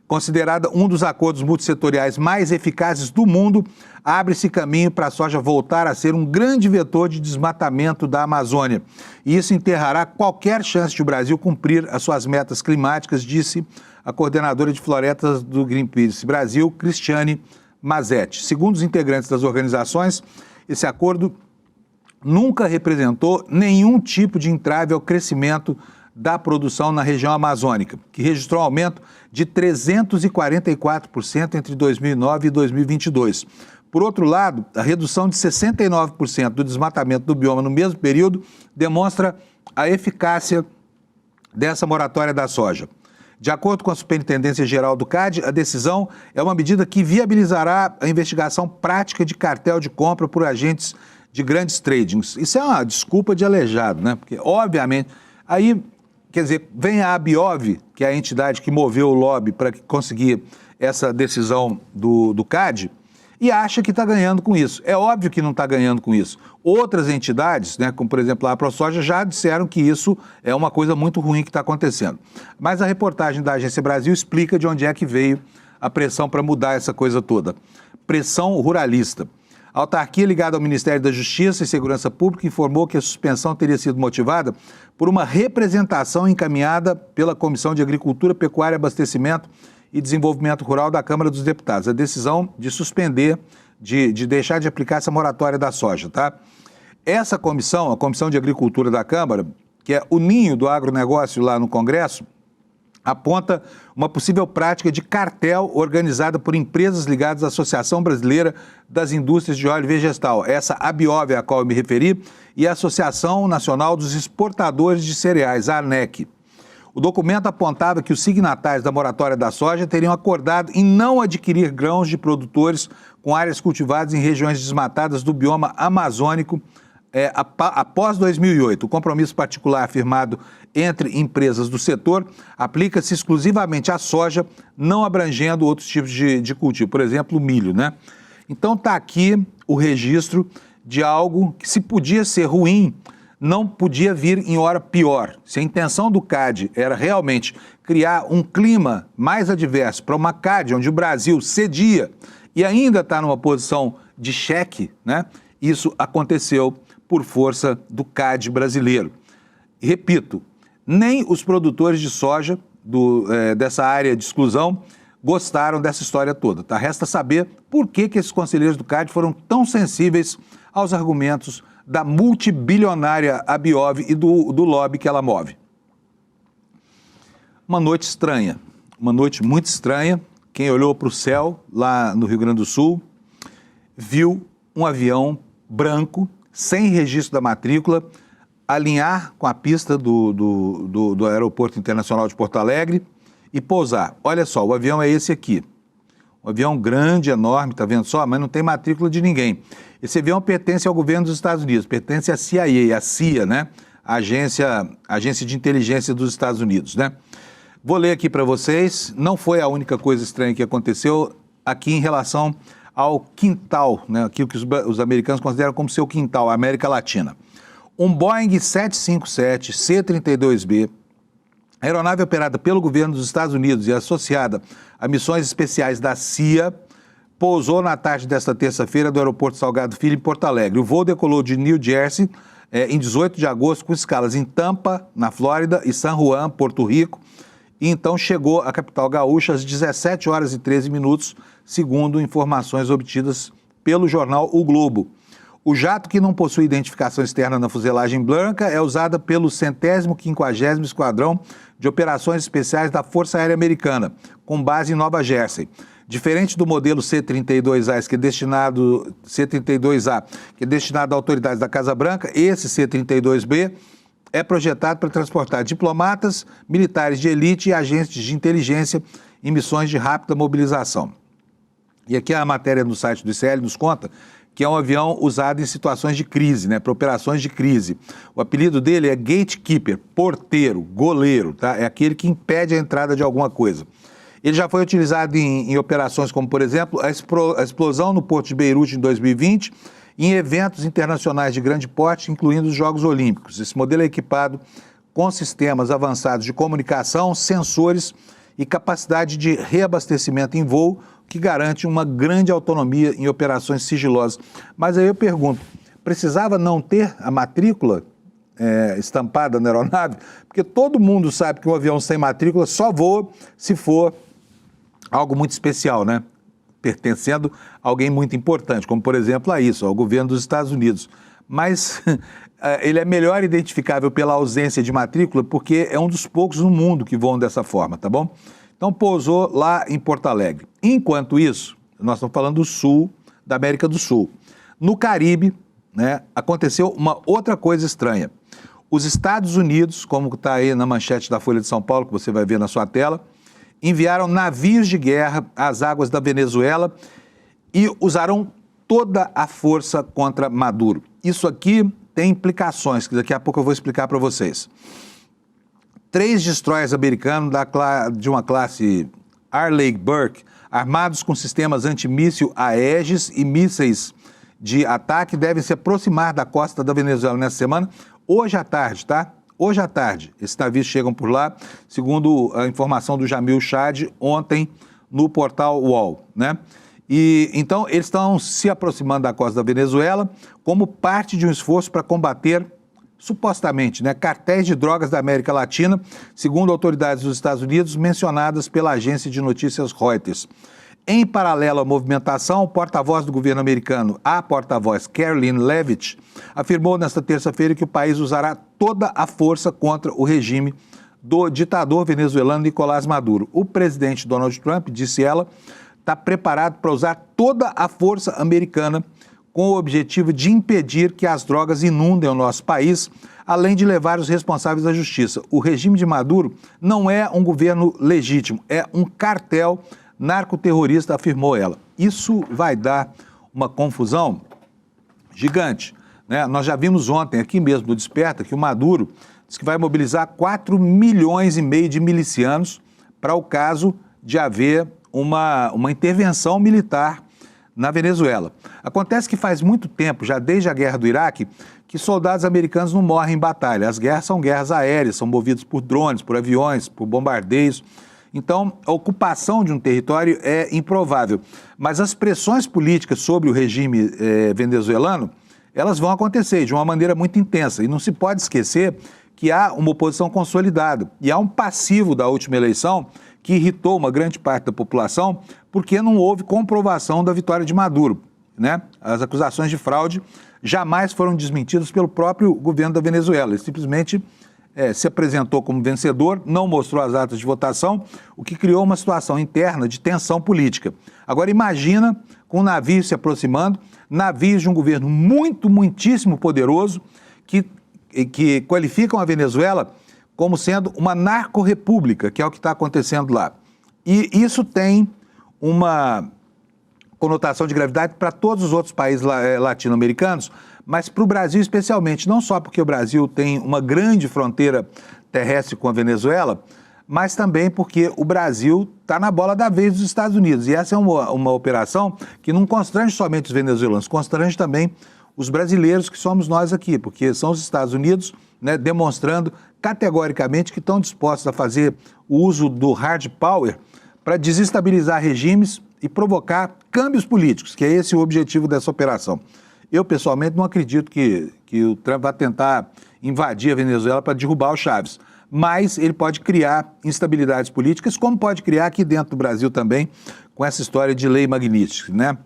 considerada um dos acordos multissetoriais mais eficazes do mundo, abre-se caminho para a soja voltar a ser um grande vetor de desmatamento da Amazônia. E isso enterrará qualquer chance de o Brasil cumprir as suas metas climáticas, disse a coordenadora de florestas do Greenpeace Brasil, Cristiane Mazetti. Segundo os integrantes das organizações, esse acordo nunca representou nenhum tipo de entrave ao crescimento da produção na região amazônica, que registrou um aumento de 344% entre 2009 e 2022. Por outro lado, a redução de 69% do desmatamento do bioma no mesmo período demonstra a eficácia dessa moratória da soja. De acordo com a Superintendência Geral do CAD, a decisão é uma medida que viabilizará a investigação prática de cartel de compra por agentes de grandes tradings. Isso é uma desculpa de aleijado, né? Porque, obviamente, aí, quer dizer, vem a Abiov, que é a entidade que moveu o lobby para conseguir essa decisão do CAD, e acha que está ganhando com isso. É óbvio que não está ganhando com isso. Outras entidades, né, como por exemplo a ProSoja, já disseram que isso é uma coisa muito ruim que está acontecendo. Mas a reportagem da Agência Brasil explica de onde é que veio a pressão para mudar essa coisa toda. Pressão ruralista. A autarquia ligada ao Ministério da Justiça e Segurança Pública informou que a suspensão teria sido motivada por uma representação encaminhada pela Comissão de Agricultura, Pecuária, Abastecimento e Desenvolvimento Rural da Câmara dos Deputados. A decisão de suspender, de deixar de aplicar essa moratória da soja, tá? Essa comissão, a Comissão de Agricultura da Câmara, que é o ninho do agronegócio lá no Congresso, aponta uma possível prática de cartel organizada por empresas ligadas à Associação Brasileira das Indústrias de Óleo Vegetal, essa Abiov a qual eu me referi, e a Associação Nacional dos Exportadores de Cereais, a ANEC. O documento apontava que os signatários da moratória da soja teriam acordado em não adquirir grãos de produtores com áreas cultivadas em regiões desmatadas do bioma amazônico após 2008, o compromisso particular firmado entre empresas do setor aplica-se exclusivamente à soja, não abrangendo outros tipos de cultivo, por exemplo, o milho, né? Então está aqui o registro de algo que, se podia ser ruim, não podia vir em hora pior. Se a intenção do CAD era realmente criar um clima mais adverso para uma CAD onde o Brasil cedia e ainda está numa posição de cheque, né? Isso aconteceu por força do CAD brasileiro. E, repito, nem os produtores de soja dessa área de exclusão gostaram dessa história toda, tá? Resta saber por que esses conselheiros do CAD foram tão sensíveis aos argumentos da multibilionária Abiov e do lobby que ela move. Uma noite estranha, uma noite muito estranha. Quem olhou para o céu lá no Rio Grande do Sul viu um avião branco, sem registro da matrícula, alinhar com a pista do Aeroporto Internacional de Porto Alegre e pousar. Olha só, o avião é esse aqui. Um avião grande, enorme, tá vendo só? Mas não tem matrícula de ninguém. Esse avião pertence ao governo dos Estados Unidos, pertence à CIA, a CIA, né? A agência de inteligência dos Estados Unidos, né? Vou ler aqui para vocês. Não foi a única coisa estranha que aconteceu aqui em relação ao quintal, né? Aquilo que os americanos consideram como seu quintal, a América Latina. Um Boeing 757 C-32B, aeronave operada pelo governo dos Estados Unidos e associada a missões especiais da CIA, pousou na tarde desta terça-feira do aeroporto Salgado Filho, em Porto Alegre. O voo decolou de New Jersey em 18 de agosto, com escalas em Tampa, na Flórida, e San Juan, Porto Rico, e então chegou à capital gaúcha às 17 horas e 13 minutos, segundo informações obtidas pelo jornal O Globo. O jato, que não possui identificação externa na fuselagem branca, é usado pelo 150º Esquadrão de Operações Especiais da Força Aérea Americana, com base em Nova Jersey. Diferente do modelo C-32A, que é destinado a autoridades da Casa Branca, esse C-32B é projetado para transportar diplomatas, militares de elite e agentes de inteligência em missões de rápida mobilização. E aqui a matéria no site do ICL nos conta que é um avião usado em situações de crise, né, para operações de crise. O apelido dele é Gatekeeper, porteiro, goleiro, tá? É aquele que impede a entrada de alguma coisa. Ele já foi utilizado em operações como, por exemplo, a explosão no Porto de Beirute em 2020, e em eventos internacionais de grande porte, incluindo os Jogos Olímpicos. Esse modelo é equipado com sistemas avançados de comunicação, sensores e capacidade de reabastecimento em voo, que garante uma grande autonomia em operações sigilosas. Mas aí eu pergunto, precisava não ter a matrícula estampada na aeronave? Porque todo mundo sabe que um avião sem matrícula só voa se for algo muito especial, né? Pertencendo a alguém muito importante, como, por exemplo, ao governo dos Estados Unidos. Mas ele é melhor identificável pela ausência de matrícula, porque é um dos poucos no mundo que voam dessa forma, tá bom? Então, pousou lá em Porto Alegre. Enquanto isso, nós estamos falando do sul, da América do Sul. No Caribe, né, aconteceu uma outra coisa estranha. Os Estados Unidos, como está aí na manchete da Folha de São Paulo, que você vai ver na sua tela, enviaram navios de guerra às águas da Venezuela e usaram toda a força contra Maduro. Isso aqui tem implicações, que daqui a pouco eu vou explicar para vocês. 3 destroyers americanos de uma classe Arleigh Burke, armados com sistemas antimíssil Aegis e mísseis de ataque, devem se aproximar da costa da Venezuela nessa semana, hoje à tarde, tá? Hoje à tarde, esses navios chegam por lá, segundo a informação do Jamil Chad, ontem no portal UOL, né? E então eles estão se aproximando da costa da Venezuela como parte de um esforço para combater, supostamente, né, cartéis de drogas da América Latina, segundo autoridades dos Estados Unidos, mencionadas pela agência de notícias Reuters. Em paralelo à movimentação, o porta-voz do governo americano, a porta-voz Karoline Leavitt, afirmou nesta terça-feira que o país usará toda a força contra o regime do ditador venezuelano Nicolás Maduro. O presidente Donald Trump, disse ela, está preparado para usar toda a força americana com o objetivo de impedir que as drogas inundem o nosso país, além de levar os responsáveis à justiça. O regime de Maduro não é um governo legítimo, é um cartel narcoterrorista, afirmou ela. Isso vai dar uma confusão gigante. né? Nós já vimos ontem, aqui mesmo no Desperta, que o Maduro diz que vai mobilizar 4,5 milhões de milicianos para o caso de haver uma intervenção militar na Venezuela. Acontece que faz muito tempo, já desde a guerra do Iraque, que soldados americanos não morrem em batalha. As guerras são guerras aéreas, são movidas por drones, por aviões, por bombardeios. Então, a ocupação de um território é improvável. Mas as pressões políticas sobre o regime venezuelano, elas vão acontecer de uma maneira muito intensa. E não se pode esquecer que há uma oposição consolidada. E há um passivo da última eleição que irritou uma grande parte da população porque não houve comprovação da vitória de Maduro, né? As acusações de fraude jamais foram desmentidas pelo próprio governo da Venezuela. Ele simplesmente se apresentou como vencedor, não mostrou as atas de votação, o que criou uma situação interna de tensão política. Agora imagina com navios se aproximando, navios de um governo muitíssimo poderoso que qualificam a Venezuela como sendo uma narco-república, que é o que está acontecendo lá. E isso tem uma conotação de gravidade para todos os outros países latino-americanos, mas para o Brasil especialmente, não só porque o Brasil tem uma grande fronteira terrestre com a Venezuela, mas também porque o Brasil está na bola da vez dos Estados Unidos. E essa é uma operação que não constrange somente os venezuelanos, constrange também os brasileiros, que somos nós aqui, porque são os Estados Unidos, né, demonstrando categoricamente que estão dispostos a fazer o uso do hard power para desestabilizar regimes e provocar câmbios políticos, que é esse o objetivo dessa operação. Eu, pessoalmente, não acredito que o Trump vai tentar invadir a Venezuela para derrubar o Chávez, mas ele pode criar instabilidades políticas, como pode criar aqui dentro do Brasil também, com essa história de lei Magnitsky, né?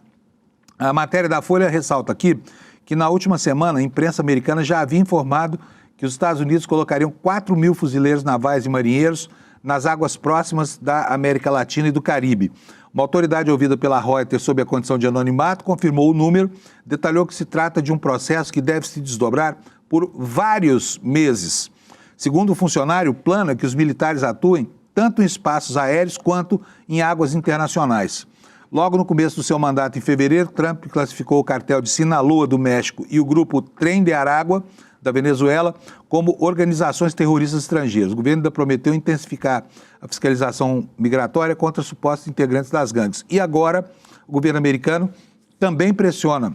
A matéria da Folha ressalta aqui que na última semana a imprensa americana já havia informado que os Estados Unidos colocariam 4.000 fuzileiros navais e marinheiros nas águas próximas da América Latina e do Caribe. Uma autoridade ouvida pela Reuters sob a condição de anonimato confirmou o número, detalhou que se trata de um processo que deve se desdobrar por vários meses. Segundo o funcionário, o plano é que os militares atuem tanto em espaços aéreos quanto em águas internacionais. Logo no começo do seu mandato, em fevereiro, Trump classificou o cartel de Sinaloa do México e o grupo Tren de Aragua da Venezuela como organizações terroristas estrangeiras. O governo ainda prometeu intensificar a fiscalização migratória contra supostos integrantes das gangues. E agora, o governo americano também pressiona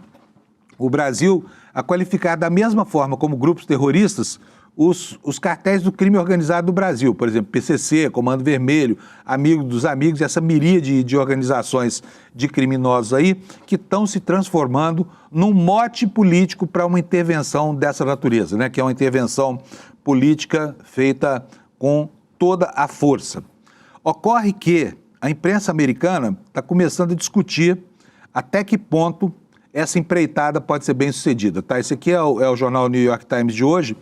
o Brasil a qualificar da mesma forma como grupos terroristas os cartéis do crime organizado do Brasil, por exemplo, PCC, Comando Vermelho, Amigo dos Amigos, essa miríade de organizações de criminosos aí que estão se transformando num mote político para uma intervenção dessa natureza, né? Que é uma intervenção política feita com toda a força. Ocorre que a imprensa americana está começando a discutir até que ponto essa empreitada pode ser bem sucedida, tá? Esse aqui é o jornal New York Times de hoje.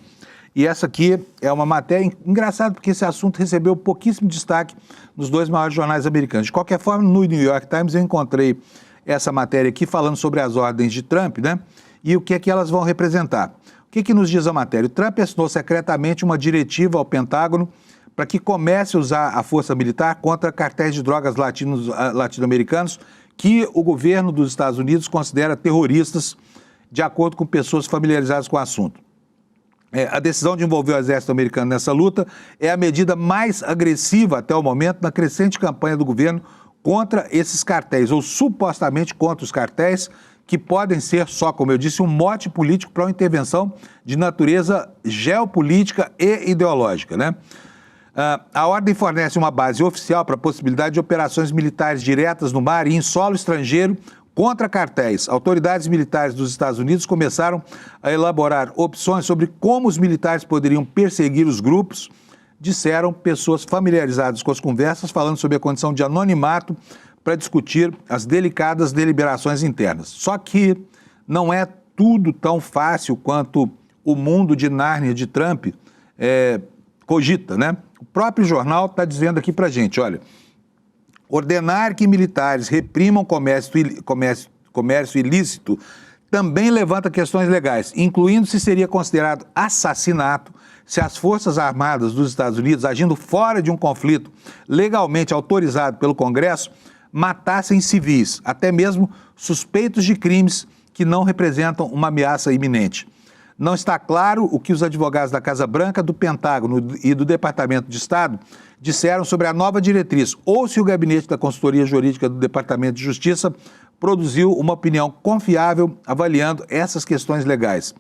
E essa aqui é uma matéria engraçada porque esse assunto recebeu pouquíssimo destaque nos dois maiores jornais americanos. De qualquer forma, no New York Times eu encontrei essa matéria aqui falando sobre as ordens de Trump, né? E o que é que elas vão representar. O que nos diz a matéria? O Trump assinou secretamente uma diretiva ao Pentágono para que comece a usar a força militar contra cartéis de drogas latino-americanos que o governo dos Estados Unidos considera terroristas, de acordo com pessoas familiarizadas com o assunto. A decisão de envolver o exército americano nessa luta é a medida mais agressiva até o momento na crescente campanha do governo contra esses cartéis, ou supostamente contra os cartéis, que podem ser só, como eu disse, um mote político para uma intervenção de natureza geopolítica e ideológica, né? A ordem fornece uma base oficial para a possibilidade de operações militares diretas no mar e em solo estrangeiro contra cartéis. Autoridades militares dos Estados Unidos começaram a elaborar opções sobre como os militares poderiam perseguir os grupos, disseram pessoas familiarizadas com as conversas, falando sobre a condição de anonimato para discutir as delicadas deliberações internas. Só que não é tudo tão fácil quanto o mundo de Nárnia de Trump cogita, né? O próprio jornal está dizendo aqui para a gente, olha, ordenar que militares reprimam comércio ilícito também levanta questões legais, incluindo se seria considerado assassinato se as Forças Armadas dos Estados Unidos, agindo fora de um conflito legalmente autorizado pelo Congresso, matassem civis, até mesmo suspeitos de crimes que não representam uma ameaça iminente. Não está claro o que os advogados da Casa Branca, do Pentágono e do Departamento de Estado disseram sobre a nova diretriz, ou se o gabinete da consultoria jurídica do Departamento de Justiça produziu uma opinião confiável avaliando essas questões legais.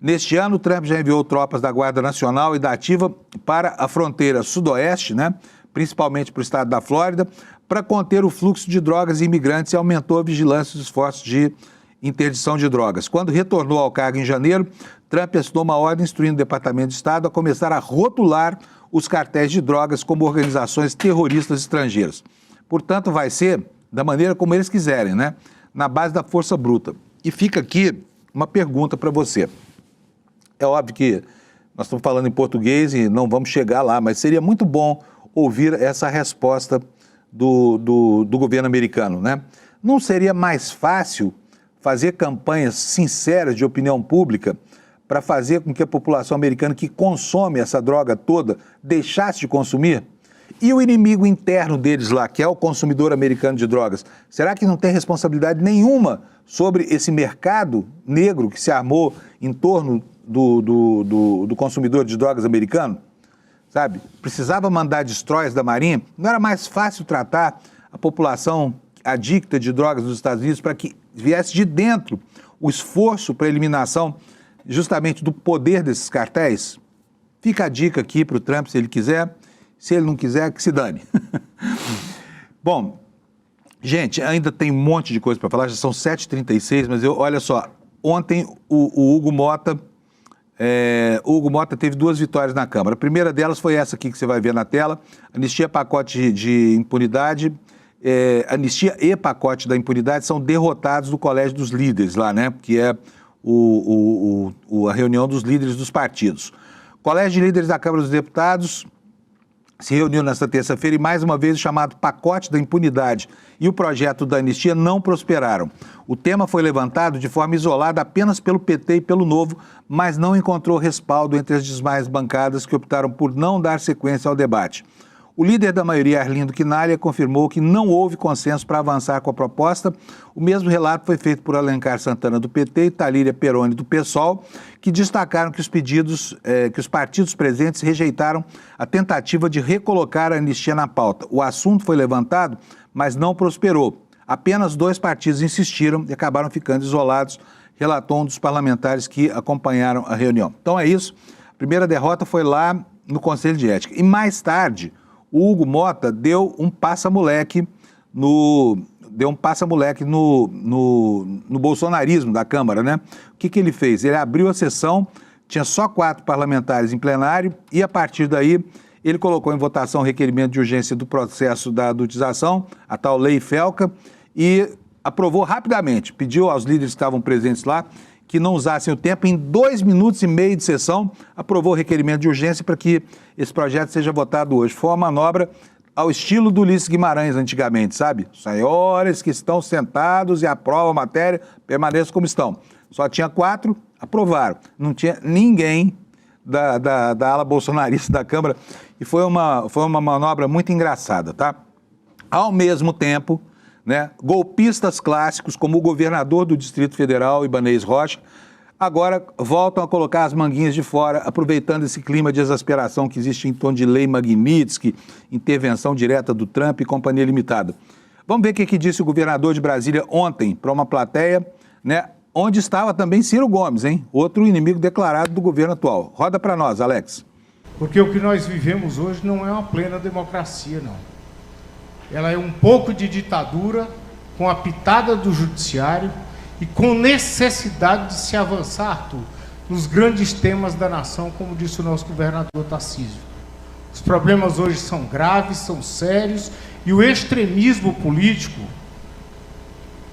Neste ano, Trump já enviou tropas da Guarda Nacional e da Ativa para a fronteira sudoeste, principalmente para o estado da Flórida, para conter o fluxo de drogas e imigrantes e aumentou a vigilância dos esforços de interdição de drogas. Quando retornou ao cargo em janeiro, Trump assinou uma ordem instruindo o Departamento de Estado a começar a rotular os cartéis de drogas como organizações terroristas estrangeiras. Portanto, vai ser da maneira como eles quiserem, na base da força bruta. E fica aqui uma pergunta para você. É óbvio que nós estamos falando em português e não vamos chegar lá, mas seria muito bom ouvir essa resposta do governo americano, Não seria mais fácil fazer campanhas sinceras de opinião pública para fazer com que a população americana que consome essa droga toda deixasse de consumir? E o inimigo interno deles lá, que é o consumidor americano de drogas, será que não tem responsabilidade nenhuma sobre esse mercado negro que se armou em torno do consumidor de drogas americano? Sabe? Precisava mandar destroyers da Marinha? Não era mais fácil tratar a população adicta de drogas dos Estados Unidos para que viesse de dentro o esforço para a eliminação justamente do poder desses cartéis? Fica a dica aqui para o Trump, se ele quiser. Se ele não quiser, que se dane. Bom, gente, ainda tem um monte de coisa para falar, já são 7h36, mas olha só, ontem o Hugo Mota teve 2 vitórias na Câmara. A primeira delas foi essa aqui que você vai ver na tela, anistia pacote de impunidade, anistia e pacote da impunidade são derrotados do Colégio dos Líderes lá, que é a reunião dos líderes dos partidos. O Colégio de Líderes da Câmara dos Deputados se reuniu nesta terça-feira e, mais uma vez, o chamado pacote da impunidade e o projeto da anistia não prosperaram. O tema foi levantado de forma isolada apenas pelo PT e pelo Novo, mas não encontrou respaldo entre as demais bancadas que optaram por não dar sequência ao debate. O líder da maioria, Arlindo Quinalha, confirmou que não houve consenso para avançar com a proposta. O mesmo relato foi feito por Alencar Santana, do PT, e Talíria Peroni, do PSOL, que destacaram que os partidos presentes rejeitaram a tentativa de recolocar a anistia na pauta. O assunto foi levantado, mas não prosperou. Apenas 2 partidos insistiram e acabaram ficando isolados, relatou um dos parlamentares que acompanharam a reunião. Então é isso. A primeira derrota foi lá no Conselho de Ética. E mais tarde, o Hugo Mota deu um passa-moleque no bolsonarismo da Câmara, O que ele fez? Ele abriu a sessão, tinha só 4 parlamentares em plenário e, a partir daí, ele colocou em votação o requerimento de urgência do processo da adultização, a tal lei Felca, e aprovou rapidamente. Pediu aos líderes que estavam presentes lá que não usassem o tempo. Em 2 minutos e meio de sessão, aprovou o requerimento de urgência para que esse projeto seja votado hoje. Foi uma manobra ao estilo do Ulisses Guimarães antigamente, sabe? Senhores que estão sentados e aprovam a matéria, permaneçam como estão. Só tinha 4, aprovaram. Não tinha ninguém da ala bolsonarista da Câmara e foi uma manobra muito engraçada, tá? Ao mesmo tempo, golpistas clássicos como o governador do Distrito Federal, Ibanez Rocha, agora voltam a colocar as manguinhas de fora, aproveitando esse clima de exasperação que existe em torno de lei Magnitsky, intervenção direta do Trump e companhia limitada. Vamos ver o que disse o governador de Brasília ontem para uma plateia, onde estava também Ciro Gomes, outro inimigo declarado do governo atual. Roda para nós, Alex. Porque o que nós vivemos hoje não é uma plena democracia, não. Ela é um pouco de ditadura, com a pitada do judiciário e com necessidade de se avançar, Arthur, nos grandes temas da nação, como disse o nosso governador Tarcísio. Os problemas hoje são graves, são sérios, e o extremismo político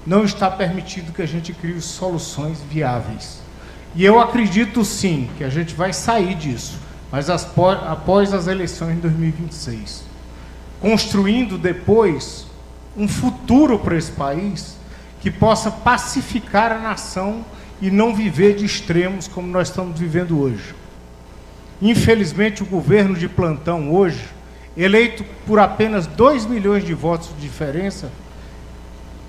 não está permitindo que a gente crie soluções viáveis. E eu acredito sim que a gente vai sair disso, mas após as eleições em 2026. Construindo depois um futuro para esse país que possa pacificar a nação e não viver de extremos como nós estamos vivendo hoje. Infelizmente, o governo de plantão hoje, eleito por apenas 2 milhões de votos de diferença,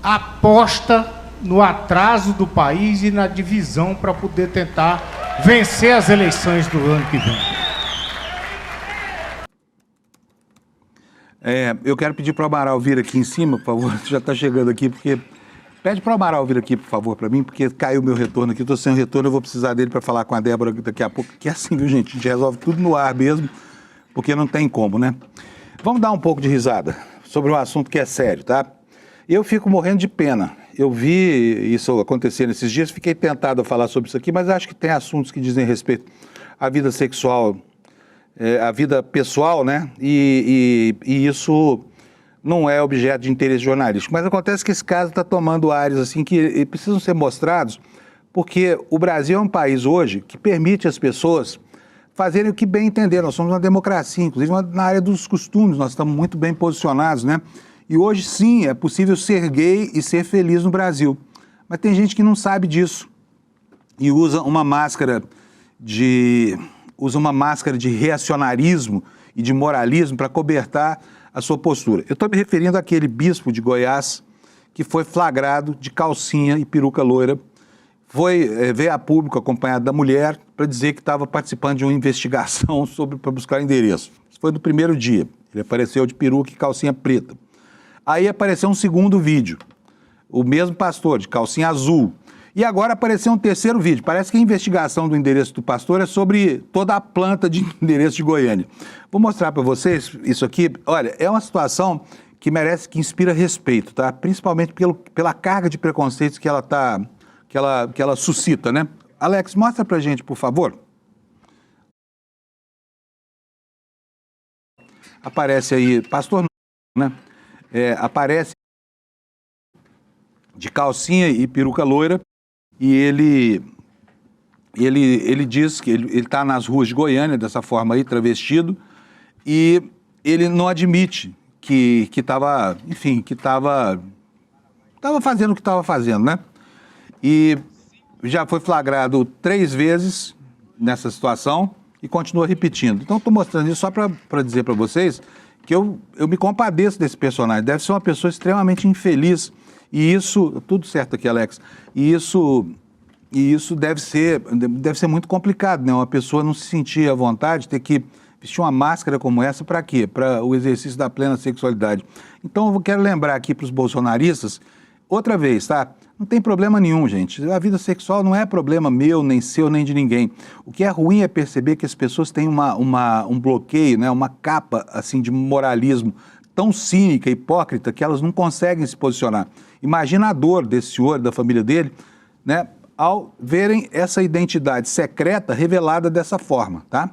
aposta no atraso do país e na divisão para poder tentar vencer as eleições do ano que vem. Eu quero pedir para o Amaral vir aqui em cima, por favor. Já está chegando aqui, porque... Pede para o Amaral vir aqui, por favor, para mim, porque caiu o meu retorno aqui. Estou sem retorno, eu vou precisar dele para falar com a Débora daqui a pouco. Que é assim, viu, gente? A gente resolve tudo no ar mesmo, porque não tem como, né? Vamos dar um pouco de risada sobre um assunto que é sério, tá? Eu fico morrendo de pena. Eu vi isso acontecer nesses dias, fiquei tentado a falar sobre isso aqui, mas acho que tem assuntos que dizem respeito à vida sexual, à vida pessoal, né? E isso não é objeto de interesse jornalístico. Mas acontece que esse caso está tomando áreas assim que precisam ser mostrados, porque o Brasil é um país hoje que permite às pessoas fazerem o que bem entender. Nós somos uma democracia, inclusive na área dos costumes, nós estamos muito bem posicionados, né? E hoje, sim, é possível ser gay e ser feliz no Brasil. Mas tem gente que não sabe disso e usa uma máscara de reacionarismo e de moralismo para cobertar a sua postura. Eu estou me referindo àquele bispo de Goiás que foi flagrado de calcinha e peruca loira, veio a público acompanhado da mulher para dizer que estava participando de uma investigação para buscar endereço. Isso foi no primeiro dia. Ele apareceu de peruca e calcinha preta. Aí apareceu um segundo vídeo, o mesmo pastor, de calcinha azul. E agora apareceu um terceiro vídeo. Parece que a investigação do endereço do pastor é sobre toda a planta de endereço de Goiânia. Vou mostrar para vocês isso aqui. Olha, é uma situação que inspira respeito, tá? Principalmente pela carga de preconceitos que ela suscita, né? Alex, mostra pra gente, por favor. Aparece aí, pastor, né? Aparece de calcinha e peruca loira. E ele diz que ele está nas ruas de Goiânia, dessa forma aí, travestido, e ele não admite que estava fazendo o que estava fazendo, né? E já foi flagrado 3 vezes nessa situação e continua repetindo. Então, estou mostrando isso só para dizer para vocês que eu me compadeço desse personagem. Deve ser uma pessoa extremamente infeliz. E isso, tudo certo aqui, Alex, e isso deve ser muito complicado, né? Uma pessoa não se sentir à vontade, ter que vestir uma máscara como essa, para quê? Para o exercício da plena sexualidade. Então, eu quero lembrar aqui para os bolsonaristas, outra vez, tá? Não tem problema nenhum, gente. A vida sexual não é problema meu, nem seu, nem de ninguém. O que é ruim é perceber que as pessoas têm um bloqueio, né? Uma capa, assim, de moralismo tão cínica, hipócrita, que elas não conseguem se posicionar. Imagina a dor desse senhor, da família dele, né, ao verem essa identidade secreta revelada dessa forma, tá?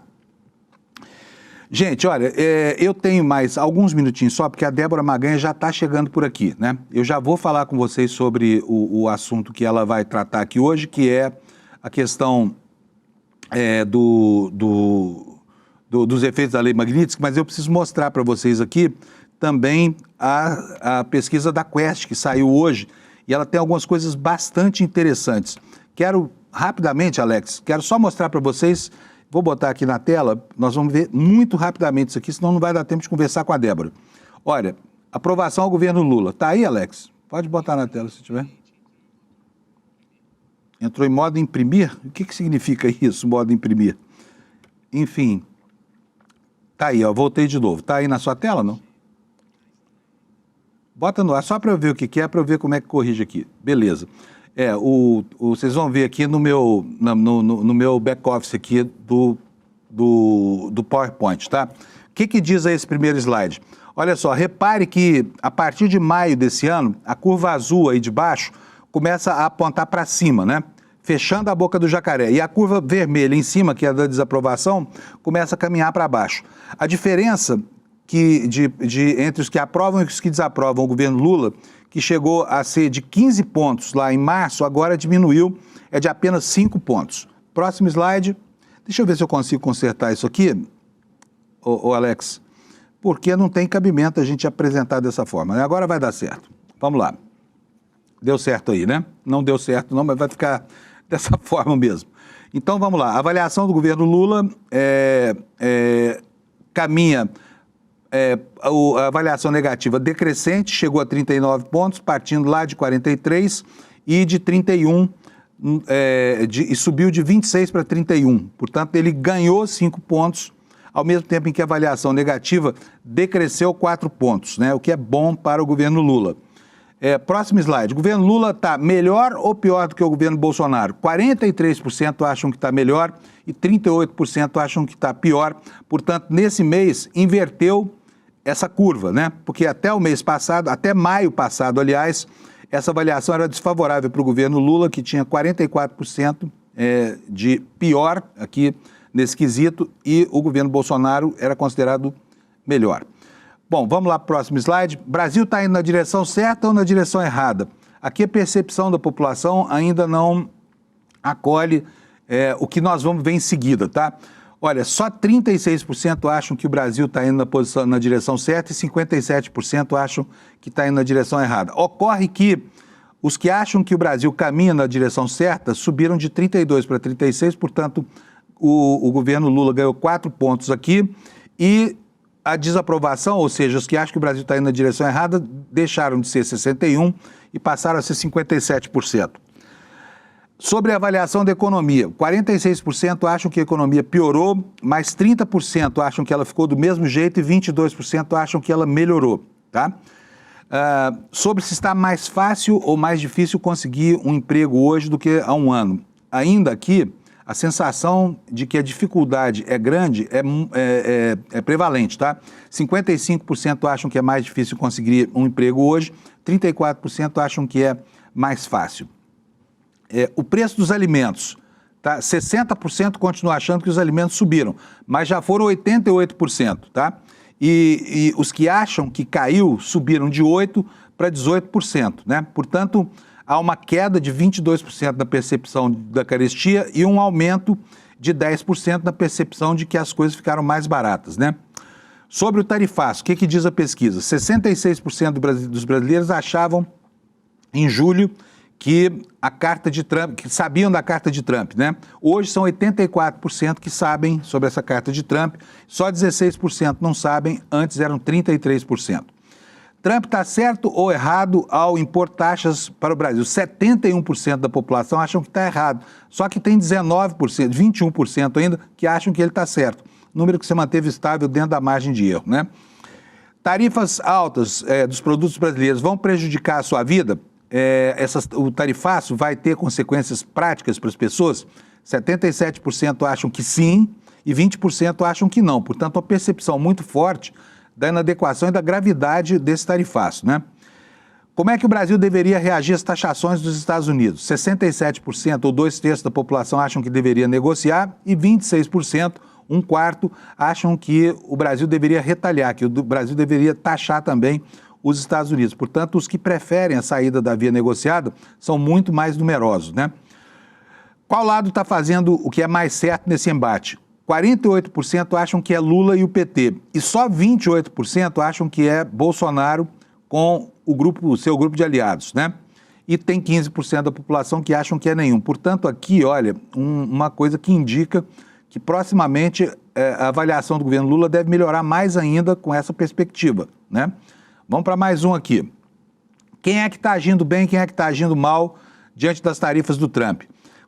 Gente, olha, eu tenho mais alguns minutinhos só, porque a Débora Maganha já está chegando por aqui, né? Eu já vou falar com vocês sobre o assunto que ela vai tratar aqui hoje, que é a questão dos efeitos da Lei Magnitsky, mas eu preciso mostrar para vocês aqui também a pesquisa da Quest, que saiu hoje, e ela tem algumas coisas bastante interessantes. Quero rapidamente, Alex, quero só mostrar para vocês, vou botar aqui na tela, nós vamos ver muito rapidamente isso aqui, senão não vai dar tempo de conversar com a Débora. Olha, aprovação ao governo Lula. Tá aí, Alex? Pode botar na tela se tiver. Entrou em modo imprimir? O que significa isso, modo imprimir? Enfim, tá aí, ó, voltei de novo. Tá aí na sua tela, não? Bota no ar, só para eu ver o que é, para eu ver como é que corrige aqui. Beleza. Vocês vão ver aqui no meu back-office aqui do PowerPoint, tá? O que diz aí esse primeiro slide? Olha só, repare que a partir de maio desse ano, a curva azul aí de baixo começa a apontar para cima, né? Fechando a boca do jacaré. E a curva vermelha em cima, que é a da desaprovação, começa a caminhar para baixo. A diferença entre os que aprovam e os que desaprovam o governo Lula, que chegou a ser de 15 pontos lá em março, agora diminuiu, é de apenas 5 pontos. Próximo slide. Deixa eu ver se eu consigo consertar isso aqui, Alex, porque não tem cabimento a gente apresentar dessa forma. Agora vai dar certo. Vamos lá. Deu certo aí, né? Não deu certo não, mas vai ficar dessa forma mesmo. Então vamos lá. A avaliação do governo Lula caminha... a avaliação negativa decrescente chegou a 39 pontos, partindo lá de 43 e de 31 e subiu de 26 para 31. Portanto, ele ganhou 5 pontos, ao mesmo tempo em que a avaliação negativa decresceu 4 pontos, né? O que é bom para o governo Lula. Próximo slide. O governo Lula está melhor ou pior do que o governo Bolsonaro? 43% acham que está melhor e 38% acham que está pior. Portanto, nesse mês, inverteu essa curva, né? Porque até o mês passado, até maio passado, aliás, essa avaliação era desfavorável para o governo Lula, que tinha 44% de pior aqui nesse quesito, e o governo Bolsonaro era considerado melhor. Bom, vamos lá para o próximo slide. Brasil está indo na direção certa ou na direção errada? Aqui a percepção da população ainda não acolhe o que nós vamos ver em seguida, tá? Olha, só 36% acham que o Brasil está indo na direção certa e 57% acham que está indo na direção errada. Ocorre que os que acham que o Brasil caminha na direção certa subiram de 32 para 36, portanto, o governo Lula ganhou 4 pontos aqui, e a desaprovação, ou seja, os que acham que o Brasil está indo na direção errada, deixaram de ser 61% e passaram a ser 57%. Sobre a avaliação da economia, 46% acham que a economia piorou, mas 30% acham que ela ficou do mesmo jeito e 22% acham que ela melhorou, tá? Sobre se está mais fácil ou mais difícil conseguir um emprego hoje do que há um ano. Ainda aqui, a sensação de que a dificuldade é grande é prevalente, tá? 55% acham que é mais difícil conseguir um emprego hoje, 34% acham que é mais fácil. O preço dos alimentos, tá? 60% continuam achando que os alimentos subiram, mas já foram 88%, tá? E os que acham que caiu subiram de 8% para 18%, né? Portanto, há uma queda de 22% na percepção da carestia e um aumento de 10% na percepção de que as coisas ficaram mais baratas, né? Sobre o tarifaço, o que diz a pesquisa? 66% dos brasileiros achavam em julho que a carta de Trump, que sabiam da carta de Trump, né? Hoje são 84% que sabem sobre essa carta de Trump, só 16% não sabem, antes eram 33%. Trump está certo ou errado ao impor taxas para o Brasil? 71% da população acham que está errado, só que tem 19%, 21% ainda que acham que ele está certo. Número que se manteve estável dentro da margem de erro, né? Tarifas altas dos produtos brasileiros vão prejudicar a sua vida? O tarifaço vai ter consequências práticas para as pessoas? 77% acham que sim e 20% acham que não. Portanto, uma percepção muito forte da inadequação e da gravidade desse tarifaço, né? Como é que o Brasil deveria reagir às taxações dos Estados Unidos? 67%, ou 2/3 da população, acham que deveria negociar e 26%, 1/4, acham que o Brasil deveria retaliar, que o Brasil deveria taxar também os Estados Unidos. Portanto, os que preferem a saída da via negociada são muito mais numerosos, né? Qual lado está fazendo o que é mais certo nesse embate? 48% acham que é Lula e o PT, e só 28% acham que é Bolsonaro com o seu grupo de aliados, né? E tem 15% da população que acham que é nenhum. Portanto, aqui, olha, uma coisa que indica que proximamente a avaliação do governo Lula deve melhorar mais ainda com essa perspectiva, né? Vamos para mais um aqui. Quem é que está agindo bem, quem é que está agindo mal diante das tarifas do Trump?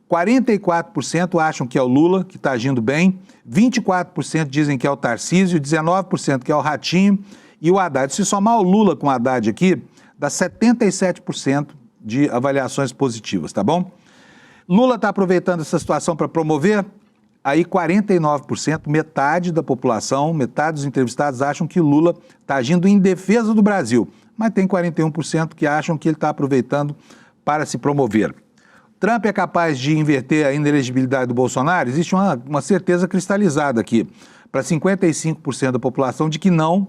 44% acham que é o Lula, que está agindo bem, 24% dizem que é o Tarcísio, 19% que é o Ratinho e o Haddad. Se somar o Lula com o Haddad aqui, dá 77% de avaliações positivas, tá bom? Lula está aproveitando essa situação para promover? Aí 49%, metade da população, metade dos entrevistados acham que Lula está agindo em defesa do Brasil, mas tem 41% que acham que ele está aproveitando para se promover. Trump é capaz de inverter a inelegibilidade do Bolsonaro? Existe uma certeza cristalizada aqui, para 55% da população de que não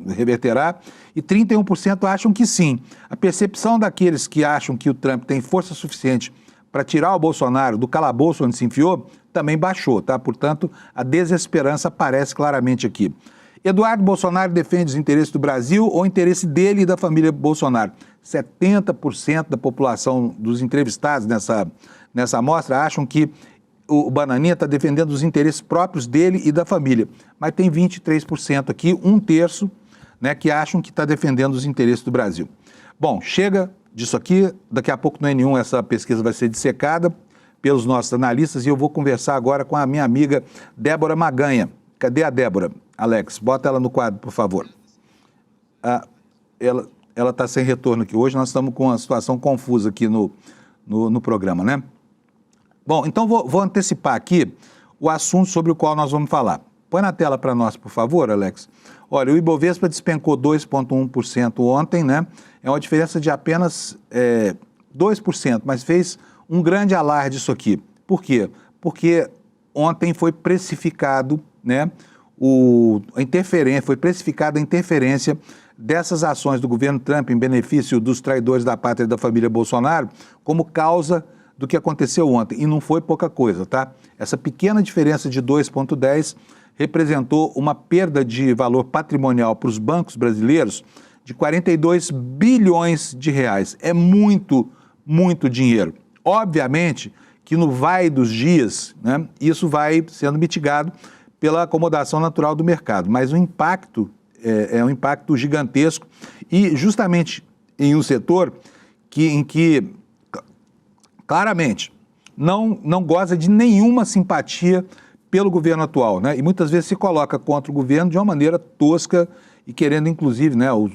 reverterá, e 31% acham que sim. A percepção daqueles que acham que o Trump tem força suficiente para tirar o Bolsonaro do calabouço onde se enfiou, também baixou, tá? Portanto, a desesperança aparece claramente aqui. Eduardo Bolsonaro defende os interesses do Brasil ou o interesse dele e da família Bolsonaro? 70% da população dos entrevistados nessa amostra acham que o Bananinha está defendendo os interesses próprios dele e da família. Mas tem 23% aqui, 1/3, né, que acham que está defendendo os interesses do Brasil. Bom, chega disso aqui. Daqui a pouco no N1 essa pesquisa vai ser dissecada pelos nossos analistas e eu vou conversar agora com a minha amiga Débora Maganha. Cadê a Débora? Alex, bota ela no quadro, por favor. Ela está sem retorno aqui. Hoje nós estamos com uma situação confusa aqui no programa, né? Bom, então vou antecipar aqui o assunto sobre o qual nós vamos falar. Põe na tela para nós, por favor, Alex. Olha, o Ibovespa despencou 2,1% ontem, né? É uma diferença de apenas 2%, mas fez um grande alarde isso aqui. Por quê? Porque ontem foi precificado, né, foi precificada a interferência dessas ações do governo Trump em benefício dos traidores da pátria e da família Bolsonaro como causa do que aconteceu ontem. E não foi pouca coisa, tá? Essa pequena diferença de 2,10 representou uma perda de valor patrimonial para os bancos brasileiros de 42 bilhões de reais. É muito, muito dinheiro. Obviamente que no vai dos dias, né, isso vai sendo mitigado pela acomodação natural do mercado, mas o impacto é um impacto gigantesco e justamente em um setor em que claramente não goza de nenhuma simpatia pelo governo atual, né? E muitas vezes se coloca contra o governo de uma maneira tosca e querendo, inclusive, né, o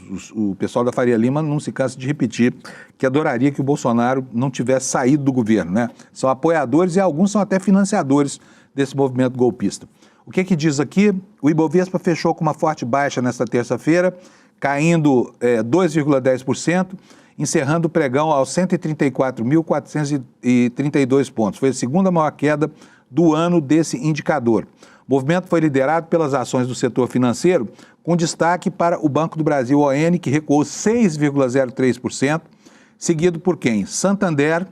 pessoal da Faria Lima não se cansa de repetir que adoraria que o Bolsonaro não tivesse saído do governo, né? São apoiadores e alguns são até financiadores desse movimento golpista. O que diz aqui? O Ibovespa fechou com uma forte baixa nesta terça-feira, caindo 2,10%, encerrando o pregão aos 134.432 pontos. Foi a segunda maior queda do ano desse indicador. O movimento foi liderado pelas ações do setor financeiro, com destaque para o Banco do Brasil, ON, que recuou 6,03%, seguido por quem? Santander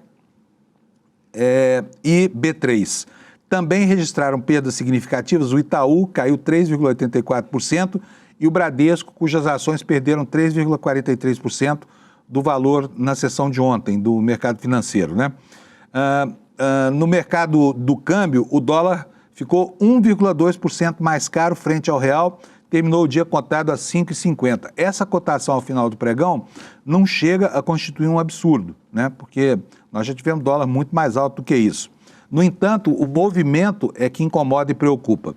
e B3. Também registraram perdas significativas, o Itaú caiu 3,84% e o Bradesco, cujas ações perderam 3,43% do valor na sessão de ontem do mercado financeiro, né? No mercado do câmbio, o dólar ficou 1,2% mais caro frente ao real, terminou o dia cotado a 5,50. Essa cotação ao final do pregão não chega a constituir um absurdo, né? Porque nós já tivemos dólar muito mais alto do que isso. No entanto, o movimento é que incomoda e preocupa.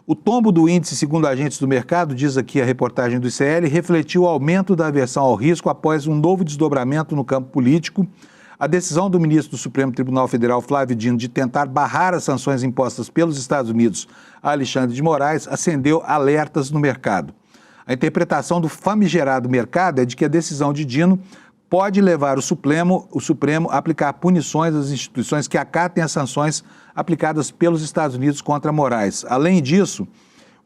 O tombo do índice, segundo agentes do mercado, diz aqui a reportagem do ICL, refletiu o aumento da aversão ao risco após um novo desdobramento no campo político. A decisão do ministro do Supremo Tribunal Federal, Flávio Dino, de tentar barrar as sanções impostas pelos Estados Unidos a Alexandre de Moraes acendeu alertas no mercado. A interpretação do famigerado mercado é de que a decisão de Dino pode levar o Supremo a aplicar punições às instituições que acatem as sanções aplicadas pelos Estados Unidos contra Moraes. Além disso,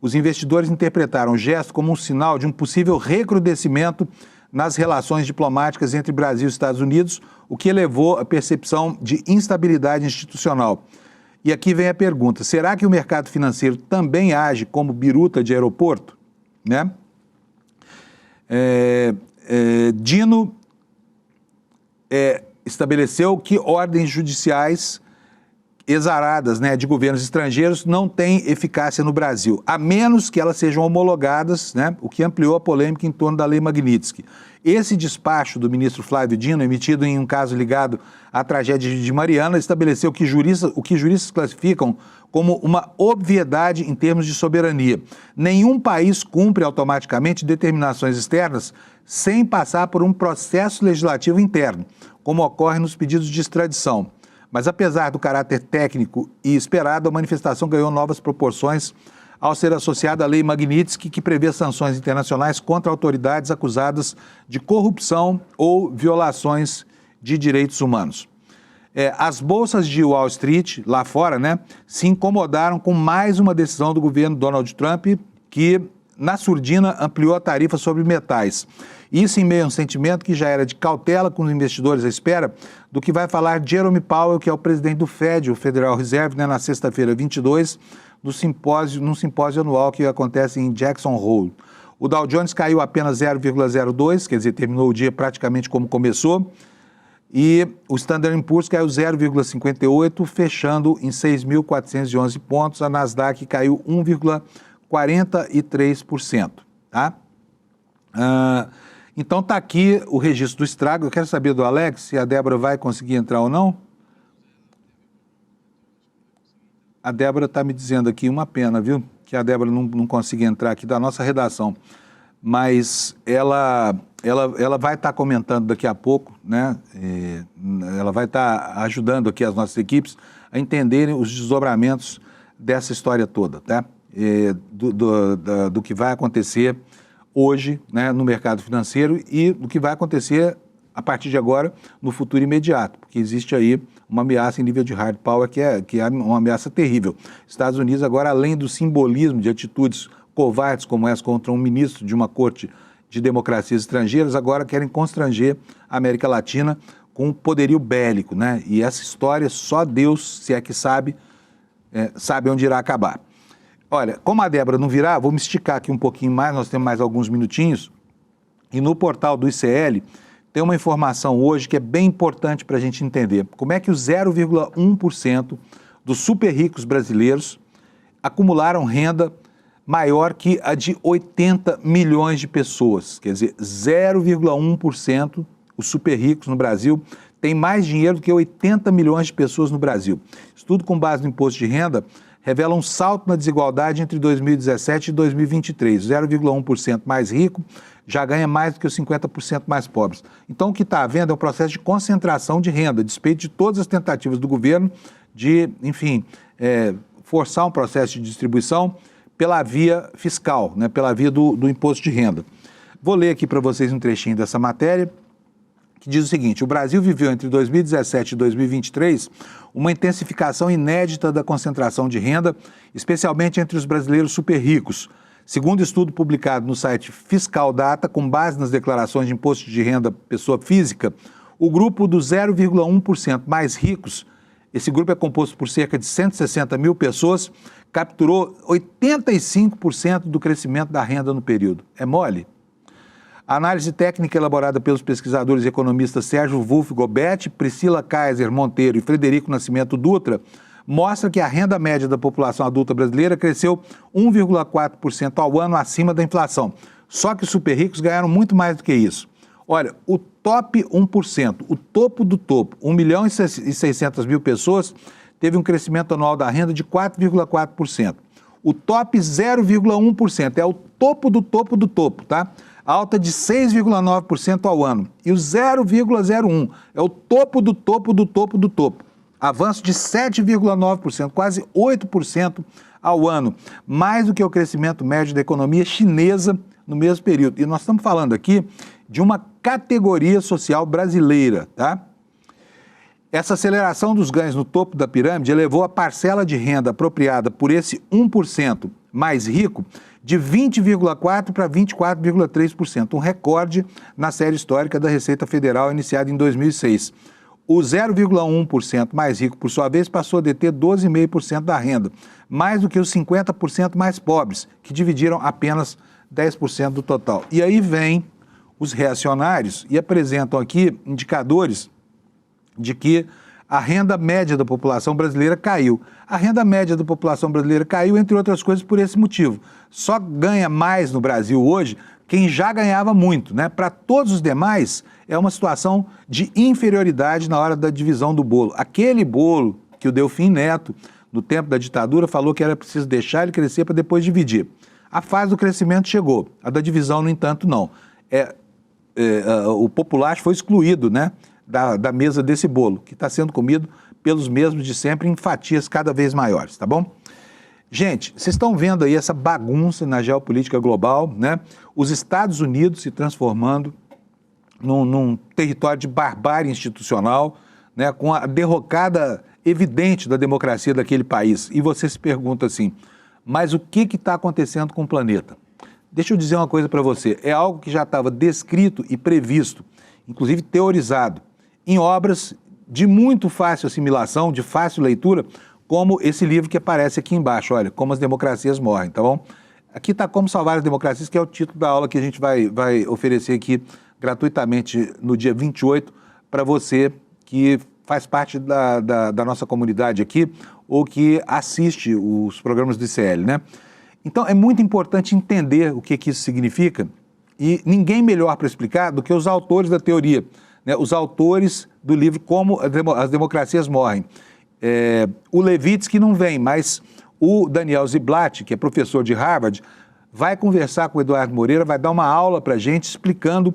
os investidores interpretaram o gesto como um sinal de um possível recrudescimento nas relações diplomáticas entre Brasil e Estados Unidos, o que elevou a percepção de instabilidade institucional. E aqui vem a pergunta, será que o mercado financeiro também age como biruta de aeroporto? Né? Dino estabeleceu que ordens judiciais exaradas, né, de governos estrangeiros não têm eficácia no Brasil, a menos que elas sejam homologadas, né, o que ampliou a polêmica em torno da Lei Magnitsky. Esse despacho do ministro Flávio Dino, emitido em um caso ligado à tragédia de Mariana, estabeleceu que o que juristas classificam como uma obviedade em termos de soberania. Nenhum país cumpre automaticamente determinações externas sem passar por um processo legislativo interno, como ocorre nos pedidos de extradição. Mas apesar do caráter técnico e esperado, a manifestação ganhou novas proporções ao ser associada à Lei Magnitsky, que prevê sanções internacionais contra autoridades acusadas de corrupção ou violações de direitos humanos. As bolsas de Wall Street, lá fora, né, se incomodaram com mais uma decisão do governo Donald Trump, que, na surdina, ampliou a tarifa sobre metais. Isso em meio a um sentimento que já era de cautela com os investidores à espera do que vai falar Jerome Powell, que é o presidente do Fed, o Federal Reserve, né, na sexta-feira 22, num simpósio anual que acontece em Jackson Hole. O Dow Jones caiu apenas 0,02, quer dizer, terminou o dia praticamente como começou, e o Standard & Poor's caiu 0,58, fechando em 6.411 pontos. A Nasdaq caiu 1,43%. Tá? Então está aqui o registro do estrago. Eu quero saber do Alex se a Débora vai conseguir entrar ou não. A Débora está me dizendo aqui, uma pena, viu? Que a Débora não consiga entrar aqui da nossa redação. Mas ela vai estar comentando daqui a pouco, né? Ela vai estar ajudando aqui as nossas equipes a entenderem os desdobramentos dessa história toda, tá? Do que vai acontecer hoje, né, no mercado financeiro e do que vai acontecer a partir de agora no futuro imediato, porque existe aí uma ameaça em nível de hard power que é uma ameaça terrível. Estados Unidos agora, além do simbolismo de atitudes covardes como essa contra um ministro de uma corte de democracias estrangeiras, agora querem constranger a América Latina com um poderio bélico, né? E essa história só Deus, se é que sabe onde irá acabar. Olha, como a Débora não virá, vou me esticar aqui um pouquinho mais, nós temos mais alguns minutinhos, e no portal do ICL tem uma informação hoje que é bem importante para a gente entender. Como é que os 0,1% dos super ricos brasileiros acumularam renda maior que a de 80 milhões de pessoas. Quer dizer, 0,1% os super ricos no Brasil têm mais dinheiro do que 80 milhões de pessoas no Brasil. Estudo com base no imposto de renda revela um salto na desigualdade entre 2017 e 2023. 0,1% mais rico já ganha mais do que os 50% mais pobres. Então, o que está havendo é um processo de concentração de renda, a despeito de todas as tentativas do governo de, enfim, forçar um processo de distribuição pela via fiscal, né, pela via do imposto de renda. Vou ler aqui para vocês um trechinho dessa matéria, que diz o seguinte: o Brasil viveu entre 2017 e 2023 uma intensificação inédita da concentração de renda, especialmente entre os brasileiros super ricos. Segundo estudo publicado no site Fiscal Data, com base nas declarações de imposto de renda pessoa física, o grupo dos 0,1% mais ricos, esse grupo é composto por cerca de 160 mil pessoas, capturou 85% do crescimento da renda no período. É mole? A análise técnica elaborada pelos pesquisadores e economistas Sérgio Wolff Gobetti, Priscila Kaiser Monteiro e Frederico Nascimento Dutra mostra que a renda média da população adulta brasileira cresceu 1,4% ao ano acima da inflação. Só que os super ricos ganharam muito mais do que isso. Olha, o top 1%, o topo do topo, 1 milhão e 600 mil pessoas, teve um crescimento anual da renda de 4,4%. O top 0,1% é o topo do topo do topo, tá? Alta de 6,9% ao ano. E o 0,01% é o topo do topo do topo do topo. Avanço de 7,9%, quase 8% ao ano. Mais do que o crescimento médio da economia chinesa no mesmo período. E nós estamos falando aqui de uma categoria social brasileira, tá? Essa aceleração dos ganhos no topo da pirâmide elevou a parcela de renda apropriada por esse 1% mais rico de 20,4% para 24,3%, um recorde na série histórica da Receita Federal iniciada em 2006. O 0,1% mais rico, por sua vez, passou a deter 12,5% da renda, mais do que os 50% mais pobres, que dividiram apenas 10% do total. E aí vem os reacionários e apresentam aqui indicadores de que a renda média da população brasileira caiu. A renda média da população brasileira caiu, entre outras coisas, por esse motivo. Só ganha mais no Brasil hoje quem já ganhava muito, né? Para todos os demais, é uma situação de inferioridade na hora da divisão do bolo. Aquele bolo que o Delfim Neto, no tempo da ditadura, falou que era preciso deixar ele crescer para depois dividir. A fase do crescimento chegou, a da divisão, no entanto, não. O populacho foi excluído, né, da mesa desse bolo, que está sendo comido pelos mesmos de sempre em fatias cada vez maiores, tá bom? Gente, vocês estão vendo aí essa bagunça na geopolítica global, né? Os Estados Unidos se transformando num território de barbárie institucional, né, com a derrocada evidente da democracia daquele país. E você se pergunta assim, mas o que está acontecendo com o planeta? Deixa eu dizer uma coisa para você, é algo que já estava descrito e previsto, inclusive teorizado, em obras de muito fácil assimilação, de fácil leitura, como esse livro que aparece aqui embaixo, olha, Como as Democracias Morrem, tá bom? Aqui está Como Salvar as Democracias, que é o título da aula que a gente vai oferecer aqui gratuitamente no dia 28 para você que faz parte da nossa comunidade aqui ou que assiste os programas do ICL, né? Então, é muito importante entender o que isso significa E ninguém melhor para explicar do que os autores da teoria, né? Os autores do livro Como as Democracias Morrem. O Levitsky não vem, mas o Daniel Ziblatt, que é professor de Harvard, vai conversar com o Eduardo Moreira, vai dar uma aula para a gente explicando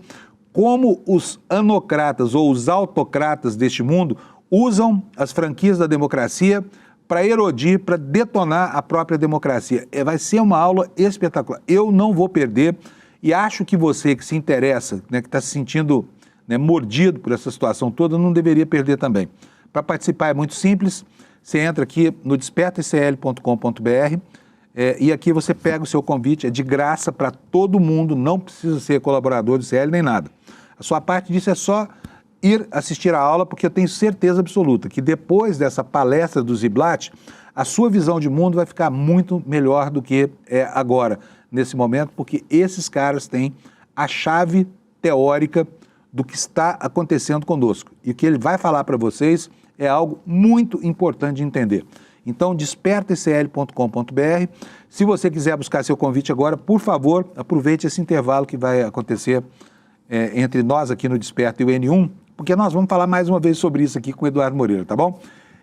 como os anocratas ou os autocratas deste mundo usam as franquias da democracia para erodir, para detonar a própria democracia. Vai ser uma aula espetacular. Eu não vou perder e acho que você que se interessa, né, que está se sentindo, né, mordido por essa situação toda, não deveria perder também. Para participar é muito simples, você entra aqui no despertaicl.com.br e aqui você pega o seu convite, é de graça para todo mundo, não precisa ser colaborador do CL nem nada. A sua parte disso é só ir assistir a aula, porque eu tenho certeza absoluta que depois dessa palestra do Ziblatt, a sua visão de mundo vai ficar muito melhor do que é agora, nesse momento, porque esses caras têm a chave teórica do que está acontecendo conosco. E o que ele vai falar para vocês é algo muito importante de entender. Então, despertaicl.com.br. Se você quiser buscar seu convite agora, por favor, aproveite esse intervalo que vai acontecer entre nós aqui no Desperta e o N1, porque nós vamos falar mais uma vez sobre isso aqui com o Eduardo Moreira, tá bom?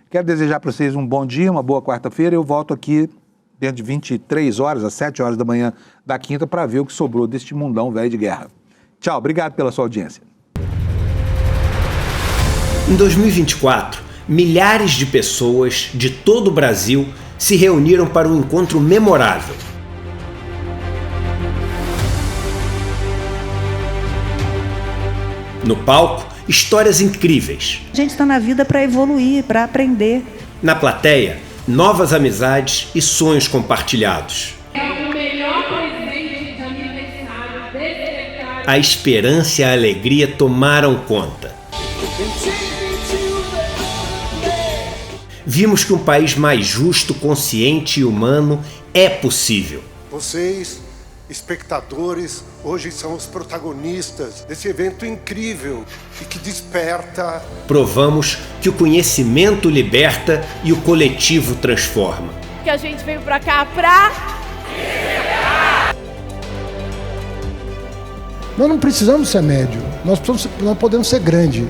Quero desejar para vocês um bom dia, uma boa quarta-feira. Eu volto aqui dentro de 23 horas, às 7 horas da manhã da quinta, para ver o que sobrou deste mundão velho de guerra. Tchau, obrigado pela sua audiência. Em 2024, milhares de pessoas de todo o Brasil se reuniram para um encontro memorável. No palco, histórias incríveis. A gente está na vida para evoluir, para aprender. Na plateia, novas amizades e sonhos compartilhados. O melhor presente de aniversário desse recado. A esperança e a alegria tomaram conta. Vimos que um país mais justo, consciente e humano é possível. Vocês, espectadores, hoje são os protagonistas desse evento incrível e que desperta. Provamos que o conhecimento liberta e o coletivo transforma. Que a gente veio pra cá pra... Nós não precisamos ser médio, nós podemos ser grande,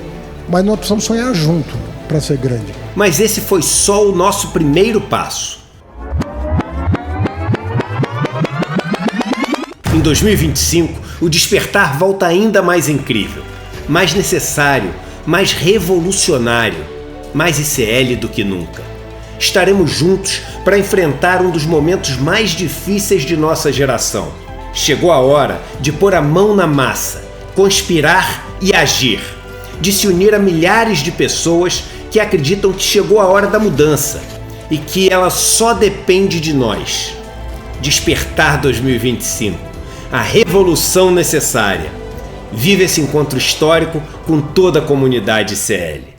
mas nós precisamos sonhar junto para ser grande. Mas esse foi só o nosso primeiro passo. Em 2025, o despertar volta ainda mais incrível, mais necessário, mais revolucionário, mais ICL do que nunca. Estaremos juntos para enfrentar um dos momentos mais difíceis de nossa geração. Chegou a hora de pôr a mão na massa, conspirar e agir, de se unir a milhares de pessoas que acreditam que chegou a hora da mudança e que ela só depende de nós. Despertar 2025, a revolução necessária. Vive esse encontro histórico com toda a comunidade CL.